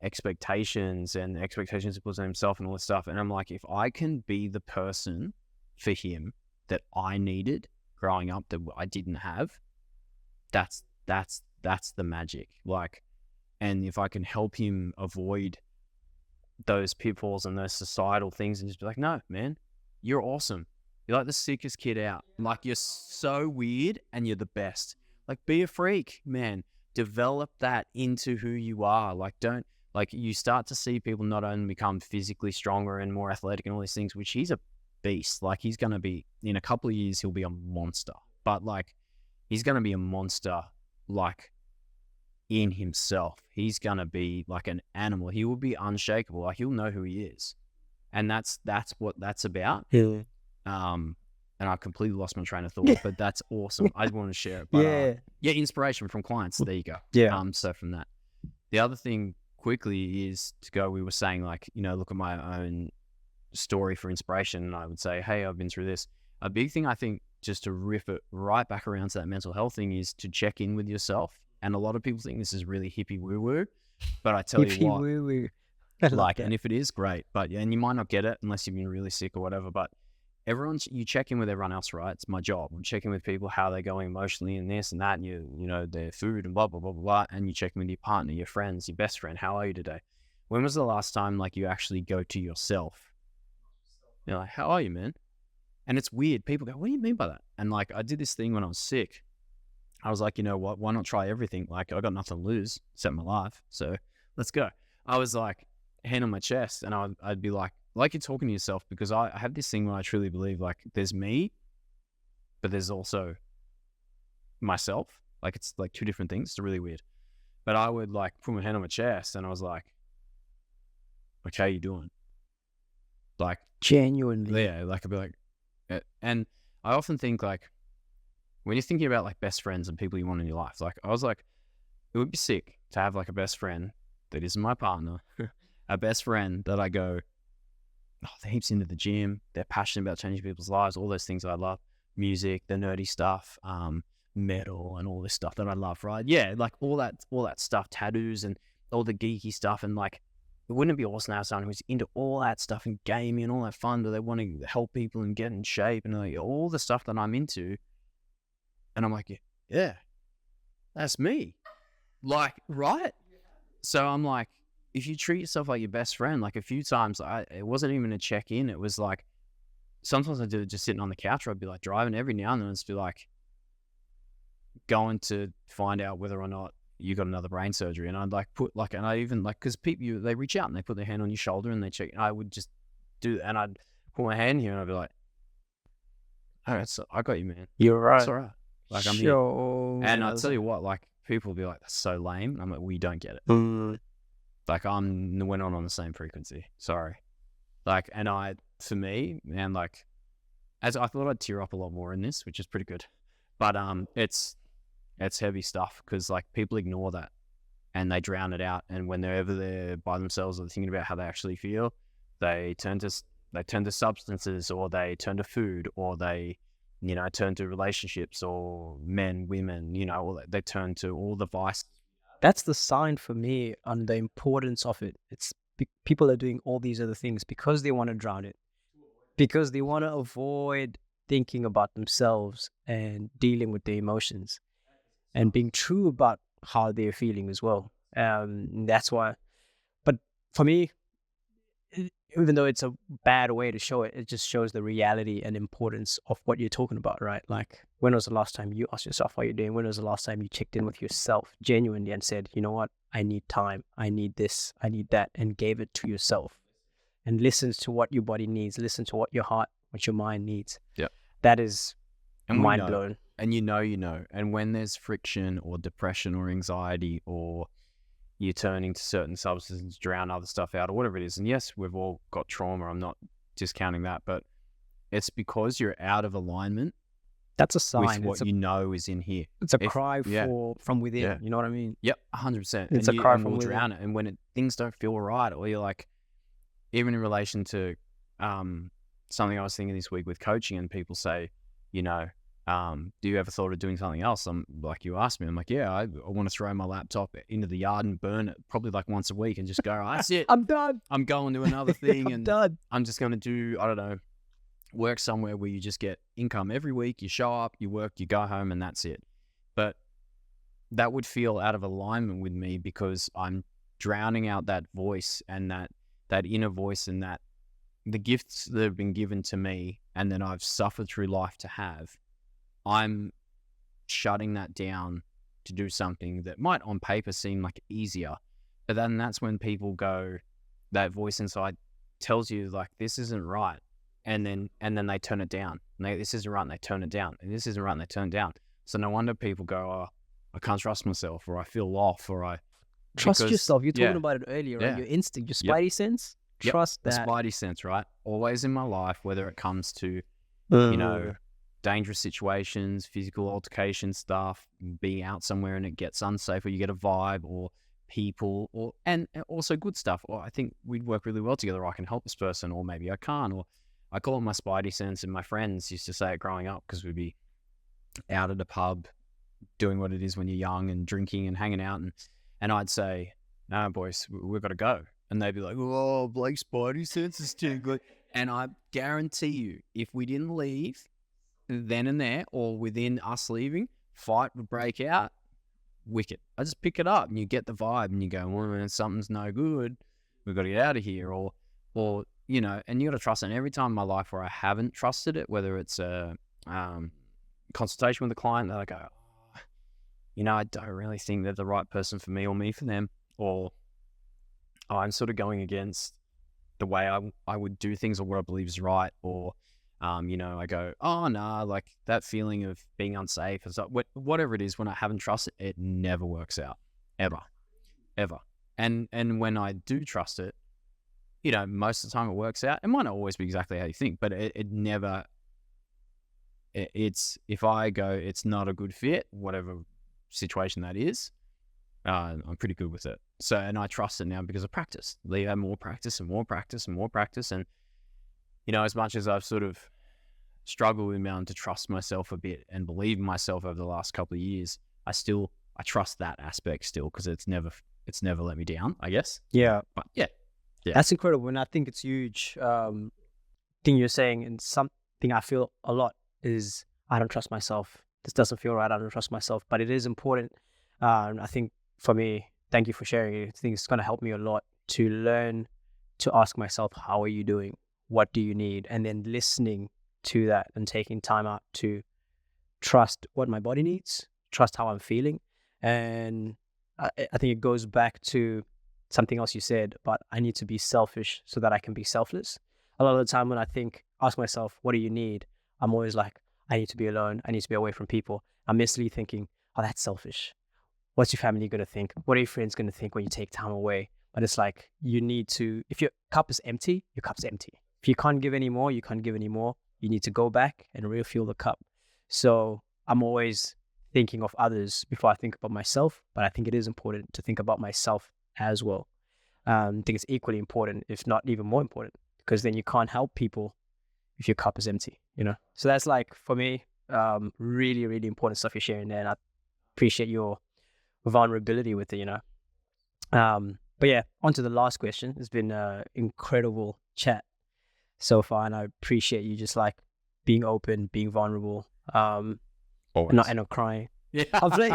expectations he puts on himself and all this stuff. And I'm like, if I can be the person for him that I needed growing up that I didn't have, that's the magic. Like, and if I can help him avoid those pitfalls and those societal things, and just be like, no, man, you're awesome. You're like the sickest kid out. Like, you're so weird and you're the best. Like, be a freak, man. Develop that into who you are. Like, you start to see people not only become physically stronger and more athletic and all these things, which he's a beast. Like, he's going to be, in a couple of years, he'll be a monster. But like, he's going to be a monster, like, in himself. He's going to be like an animal. He will be unshakable. Like, he'll know who he is. And that's what that's about. Yeah. And I completely lost my train of thought, but that's awesome. I just want to share it. But, yeah, inspiration from clients. There you go. Yeah. So from that, the other thing quickly is to go, we were saying like, look at my own story for inspiration. And I would say, hey, I've been through this. A big thing, I think, just to riff it right back around to that mental health thing, is to check in with yourself. And a lot of people think this is really hippie woo-woo, but I tell you what, woo-woo. like, and if it is, great, but and you might not get it unless you've been really sick or whatever, but you check in with everyone else, right? It's my job. I'm checking with people, how they're going emotionally and this and that, and their food and blah, blah, blah, blah, blah. And you check in with your partner, your friends, your best friend. How are you today? When was the last time, like, you actually go to yourself? You're like, how are you, man? And it's weird. People go, what do you mean by that? And like, I did this thing when I was sick. I was like, you know what? Why not try everything? Like, I got nothing to lose except my life. So let's go. I was like, hand on my chest, and I'd be like you're talking to yourself, because I have this thing where I truly believe, like, there's me, but there's also myself. Like, it's like two different things. It's really weird. But I would like put my hand on my chest, and I was like, okay, how you doing? Like, Genuinely. yeah, like, I'd be like, and I often think, like, when you're thinking about like best friends and people you want in your life, like, I was like, it would be sick to have like a best friend that isn't my partner, a best friend that I go, oh, they're heaps into the gym, they're passionate about changing people's lives, all those things I love, music, the nerdy stuff, metal and all this stuff that I love, right? Yeah, like all that stuff, tattoos and all the geeky stuff. And like, wouldn't it be awesome to have someone who's into all that stuff and gaming and all that fun, but they want to help people and get in shape and like all the stuff that I'm into? And I'm like, yeah, that's me. Like, right? So I'm like, if you treat yourself like your best friend, like a few times, it wasn't even a check-in. It was like, sometimes I do it just sitting on the couch, or I'd be like driving every now and then, and just be like, going to find out whether or not you got another brain surgery. And I'd like put like, and I even like, because people, they reach out and they put their hand on your shoulder and they check, and I would just do, and I'd put my hand here and I'd be like, oh, I got you, man. You're right. It's all right. Like, I'm here. And I'll tell you what, like, people will be like, that's so lame. I'm like, we don't get it. Like, we're not on the same frequency. Sorry. Like, and for me, man, like, as I thought I'd tear up a lot more in this, which is pretty good. But it's heavy stuff, because like, people ignore that and they drown it out. And whenever they're by themselves or thinking about how they actually feel, they turn to substances, or they turn to food, or they turn to relationships, or men, women, all they turn to all the vices. That's the sign for me on the importance of it. It's people are doing all these other things because they want to drown it, because they want to avoid thinking about themselves and dealing with their emotions and being true about how they're feeling as well. That's why. But for me, even though it's a bad way to show it, it just shows the reality and importance of what you're talking about, right? Like, when was the last time you asked yourself how you're doing? When was the last time you checked in with yourself genuinely and said, you know what, I need time, I need this, I need that, and gave it to yourself, and listens to what your body needs, listen to what your heart, what your mind needs. Yeah. That is And mind blowing. And and when there's friction or depression or anxiety, or you're turning to certain substances to drown other stuff out, or whatever it is. And yes, we've all got trauma. I'm not discounting that, but it's because you're out of alignment. That's a sign. With what is in here. It's a cry from within. Yeah. You know what I mean? Yep, 100%. It's a cry from within. Drown it. And when things don't feel right, or you're like, even in relation to something I was thinking this week with coaching, and people say, do you ever thought of doing something else? I'm like, you asked me, I'm like, yeah, I want to throw my laptop into the yard and burn it probably like once a week and just go, that's it. I'm done. I'm going to another thing. I'm done. I'm just going to do, I don't know, work somewhere where you just get income every week. You show up, you work, you go home, and that's it. But that would feel out of alignment with me, because I'm drowning out that voice and that inner voice, and that the gifts that have been given to me and that I've suffered through life to have. I'm shutting that down to do something that might on paper seem like easier. But then that's when people go, that voice inside tells you like, this isn't right. And then they turn it down. And this isn't right, and they turn it down. And this isn't right, and they turn it down. So no wonder people go, oh, I can't trust myself, or I feel off, or trust yourself. You're talking about it earlier, right? Yeah. Your instinct, your spidey sense. Trust that. The spidey sense, right? Always in my life, whether it comes to, dangerous situations, physical altercation stuff, being out somewhere and it gets unsafe, or you get a vibe, or people, and also good stuff. Or I think we'd work really well together. I can help this person, or maybe I can't. Or I call it my spidey sense, and my friends used to say it growing up, because we'd be out at a pub doing what it is when you're young and drinking and hanging out, and I'd say, no, boys, we've got to go. And they'd be like, oh, Blake's spidey sense is tingling. And I guarantee you, if we didn't leave then and there, or within us leaving, fight would break out. Wicked. I just pick it up, and you get the vibe, and you go, well, man, something's no good. We've got to get out of here. Or and you got to trust it. And every time in my life where I haven't trusted it, whether it's a consultation with a client, that I go, I don't really think they're the right person for me, or me for them, or I'm sort of going against the way I would do things, or what I believe is right, or I go, oh no, like that feeling of being unsafe, and so whatever it is, when I haven't trusted it, never works out, ever. And when I do trust it, most of the time it works out. It might not always be exactly how you think, but it never. It's, if I go, it's not a good fit, whatever situation that is, I'm pretty good with it. So, and I trust it now because of practice. They have more practice and more practice and more practice. And, as much as I've sort of struggled with me to trust myself a bit and believe in myself over the last couple of years, I trust that aspect still, because it's never let me down, I guess. Yeah. But yeah. That's incredible. And I think it's huge. Thing you're saying, and something I feel a lot is, I don't trust myself. This doesn't feel right. I don't trust myself. But it is important. I think for me, thank you for sharing it. I think it's going to help me a lot to learn to ask myself, how are you doing? What do you need? And then listening to that and taking time out to trust what my body needs, trust how I'm feeling. And I think it goes back to something else you said about, I need to be selfish so that I can be selfless. A lot of the time when I ask myself, what do you need? I'm always like, I need to be alone. I need to be away from people. I'm mentally thinking, oh, that's selfish. What's your family going to think? What are your friends going to think when you take time away? But it's like, you need to, if your cup is empty, your cup's empty. If you can't give any more, you can't give any more. You need to go back and refill the cup. So I'm always thinking of others before I think about myself, but I think it is important to think about myself as well. I think it's equally important, if not even more important, because then you can't help people if your cup is empty, So that's like, for me, Really, really important stuff you're sharing there, and I appreciate your vulnerability with it. But yeah, on to the last question. It's been an incredible chat so far, and I appreciate you just like being open, being vulnerable, and Always. not crying. Yeah. I'll play.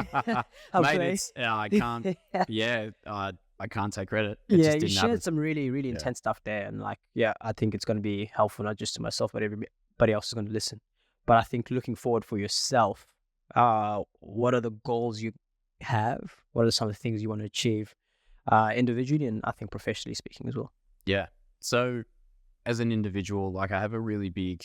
I'll Mate, play. it's, I can't. Yeah, I can't take credit. It Yeah, just you didn't shared happen. some really, really Yeah. intense stuff there, and like, yeah, I think it's going to be helpful not just to myself, but everybody else is going to listen. But I think looking forward for yourself, what are the goals you have? What are some of the things you want to achieve, individually, and I think professionally speaking as well? Yeah. So, as an individual, like I have a really big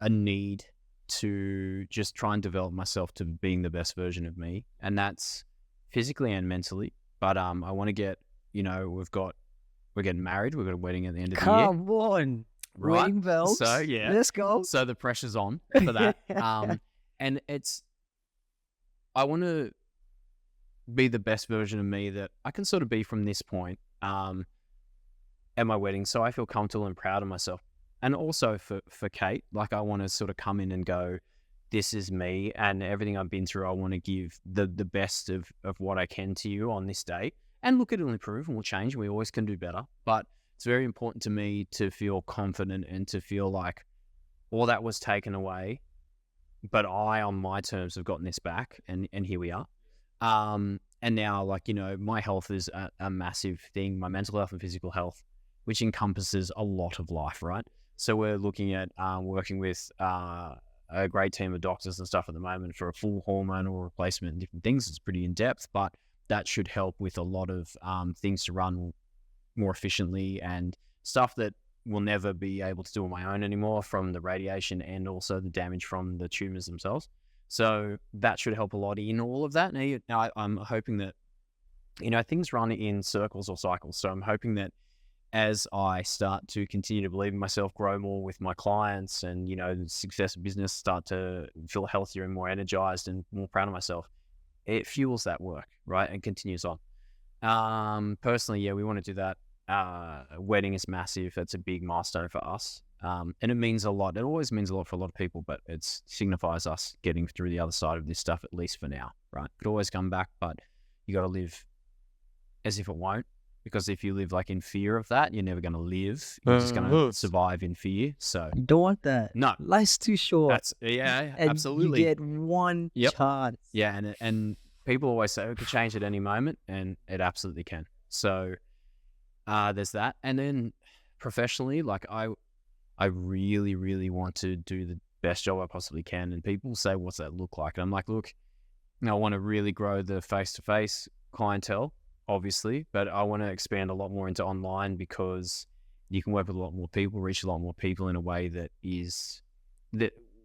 a need to just try and develop myself to being the best version of me, and that's physically and mentally. But I want to get, we're getting married. We've got a wedding at the end of the year. Come on, Right? wedding bells. So, yeah. Let's go. So the pressure's on for that. And I want to be the best version of me that I can sort of be from this point at my wedding, so I feel comfortable and proud of myself. And also for Kate, like I want to sort of come in and go, this is me, and everything I've been through, I want to give the best of what I can to you on this day. And look, it'll improve and we'll change, and we always can do better. But it's very important to me to feel confident and to feel like all that was taken away, but I, on my terms, have gotten this back, and here we are. And now, like, my health is a massive thing, my mental health and physical health, which encompasses a lot of life, right? So we're looking at working with a great team of doctors and stuff at the moment for a full hormonal replacement and different things. It's pretty in depth, but that should help with a lot of things to run more efficiently and stuff that will never be able to do on my own anymore, from the radiation and also the damage from the tumors themselves. So that should help a lot in all of that. Now I'm hoping that, things run in circles or cycles. So I'm hoping that as I start to continue to believe in myself, grow more with my clients, and, the success of business, start to feel healthier and more energized and more proud of myself, it fuels that work, right? And continues on. Personally, yeah, we want to do that. Wedding is massive. It's a big milestone for us. And it means a lot. It always means a lot for a lot of people, but it signifies us getting through the other side of this stuff, at least for now, right? It could always come back, but you got to live as if it won't. Because if you live like in fear of that, you're never going to live. You're just going to survive in fear. So You don't want that. no, Life's too short. that's and absolutely. You get one chance. Yeah, and people always say it could change at any moment, and it absolutely can. So there's that. And then professionally, like I really, really want to do the best job I possibly can. And people say, what's that look like? And I'm like, look, I want to really grow the face-to-face clientele, obviously, but I want to expand a lot more into online, because you can work with a lot more people, reach a lot more people in a way that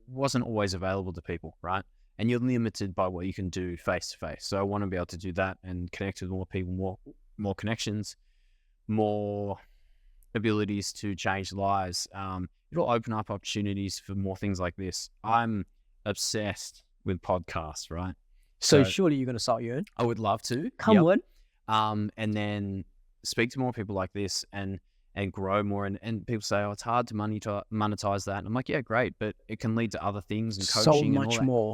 wasn't always available to people, right? And you're limited by what you can do face-to-face. So I want to be able to do that and connect with more people, more connections, more abilities to change lives. It'll open up opportunities for more things like this. I'm obsessed with podcasts, right? So surely you're going to start your own? I would love to. Come on. And then speak to more people like this and grow more. And people say, oh, it's hard to monetize that. And I'm like, yeah, great. But it can lead to other things and coaching.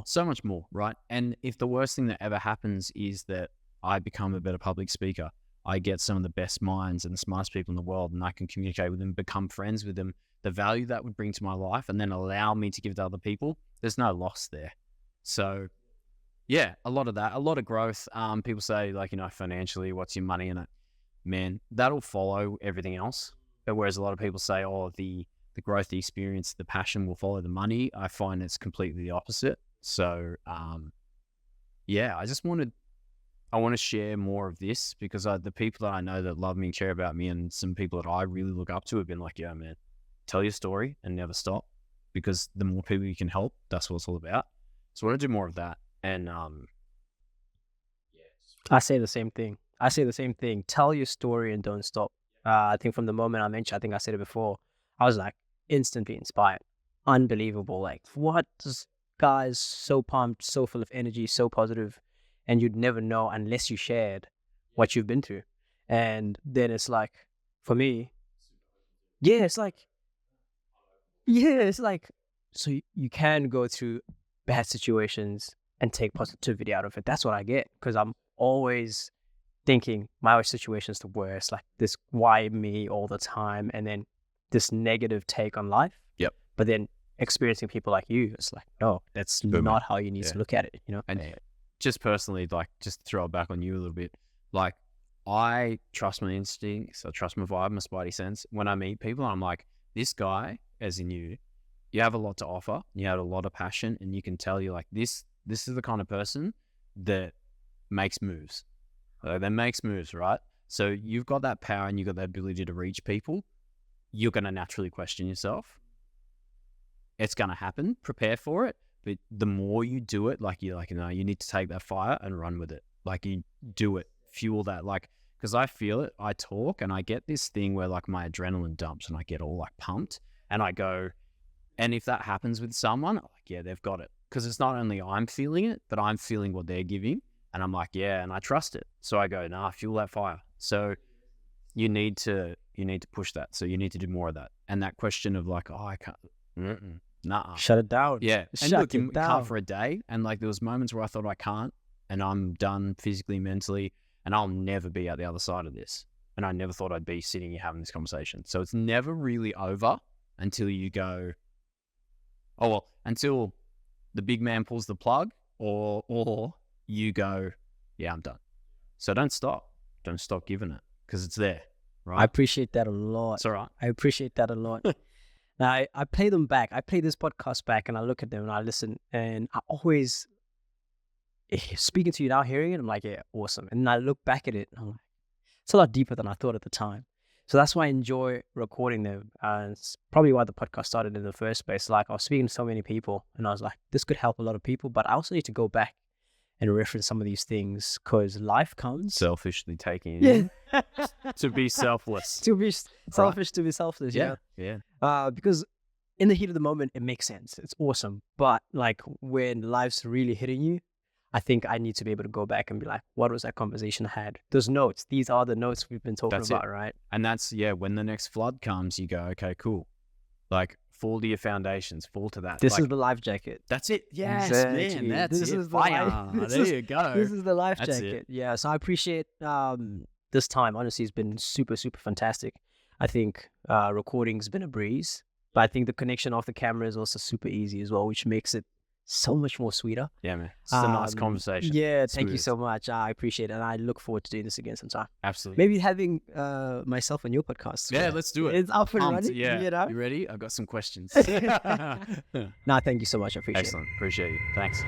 So much more, right? And if the worst thing that ever happens is that I become a better public speaker, I get some of the best minds and the smartest people in the world, and I can communicate with them, become friends with them, the value that would bring to my life, and then allow me to give to other people, there's no loss there. So yeah, a lot of that, a lot of growth. People say, like, financially, what's your money in it? Man, that'll follow everything else. But whereas a lot of people say, oh, the growth, the experience, the passion will follow the money, I find it's completely the opposite. So, yeah, I want to share more of this, because the people that I know that love me and care about me, and some people that I really look up to, have been like, yeah, man, tell your story and never stop, because the more people you can help, that's what it's all about. So I want to do more of that. And I say the same thing. Tell your story and don't stop. I think from the moment I mentioned, I think I said it before, I was like instantly inspired. Unbelievable. Like, what? This guy's so pumped, so full of energy, so positive. And you'd never know unless you shared what you've been through. And then it's like, for me, it's like so you can go through bad situations and take positivity out of it. That's what I get, because I'm always thinking my situation's the worst, like this, why me all the time, and then this negative take on life. Yep. But then experiencing people like you, it's like, no, that's not how you need to look at it, you know? And just personally, like, just to throw it back on you a little bit, like, I trust my instincts, I trust my vibe, my spidey sense. When I meet people, I'm like, this guy, as in you have a lot to offer, you have a lot of passion, and you can tell you like, this is the kind of person that makes moves. That makes moves, right? So you've got that power and you've got that ability to reach people. You're going to naturally question yourself. It's going to happen. Prepare for it. But the more you do it, like, you're like, you know, you need to take that fire and run with it. Like, you do it, fuel that. Like, because I feel it, I talk and I get this thing where like my adrenaline dumps and I get all like pumped and I go, and if that happens with someone, I'm like, yeah, they've got it. Because it's not only I'm feeling it, but I'm feeling what they're giving. And I'm like, yeah, and I trust it. So I go, nah, fuel that fire. So you need to push that. So you need to do more of that. And that question of like, oh, I can't, nah. Shut it down. Yeah. And look, you can't for a day. And like, there was moments where I thought I can't, and I'm done physically, mentally, and I'll never be at the other side of this. And I never thought I'd be sitting here having this conversation. So it's never really over until you go, oh, well, until the big man pulls the plug, or you go, yeah, I'm done. So don't stop giving it, because it's there, right? I appreciate that a lot. It's all right. I appreciate that a lot. Now, I play them back. I play this podcast back and I look at them and I listen, and I always, speaking to you now, hearing it, I'm like, yeah, awesome. And I look back at it and I'm like, it's a lot deeper than I thought at the time. So that's why I enjoy recording them. It's probably why the podcast started in the first place. Like, I was speaking to so many people and I was like, this could help a lot of people, but I also need to go back and reference some of these things, because life comes. Selfishly taking it to be selfless. To be selfish, to be selfless. Yeah. Because in the heat of the moment, it makes sense. It's awesome. But like, when life's really hitting you, I think I need to be able to go back and be like, what was that conversation I had? Those notes, these are the notes we've been talking about, right? And that's, when the next flood comes, you go, okay, cool. Like, fall to your foundations, fall to that. This is the life jacket. That's it. Yes, exactly. man. That's this it. Is the fire. There you go. This is the life That's jacket. it. Yeah. So I appreciate this time. Honestly, it's been super, super fantastic. I think recording's been a breeze, but I think the connection off the camera is also super easy as well, which makes it so much more sweeter. Yeah, man. It's a nice conversation. Yeah, thank you so much. I appreciate it. And I look forward to doing this again sometime. Absolutely. Maybe having myself on your podcast. Yeah, let's do it. It's up and running. Yeah. You know? You ready? I've got some questions. Nah, thank you so much. I appreciate it. Excellent. Appreciate you. Thanks.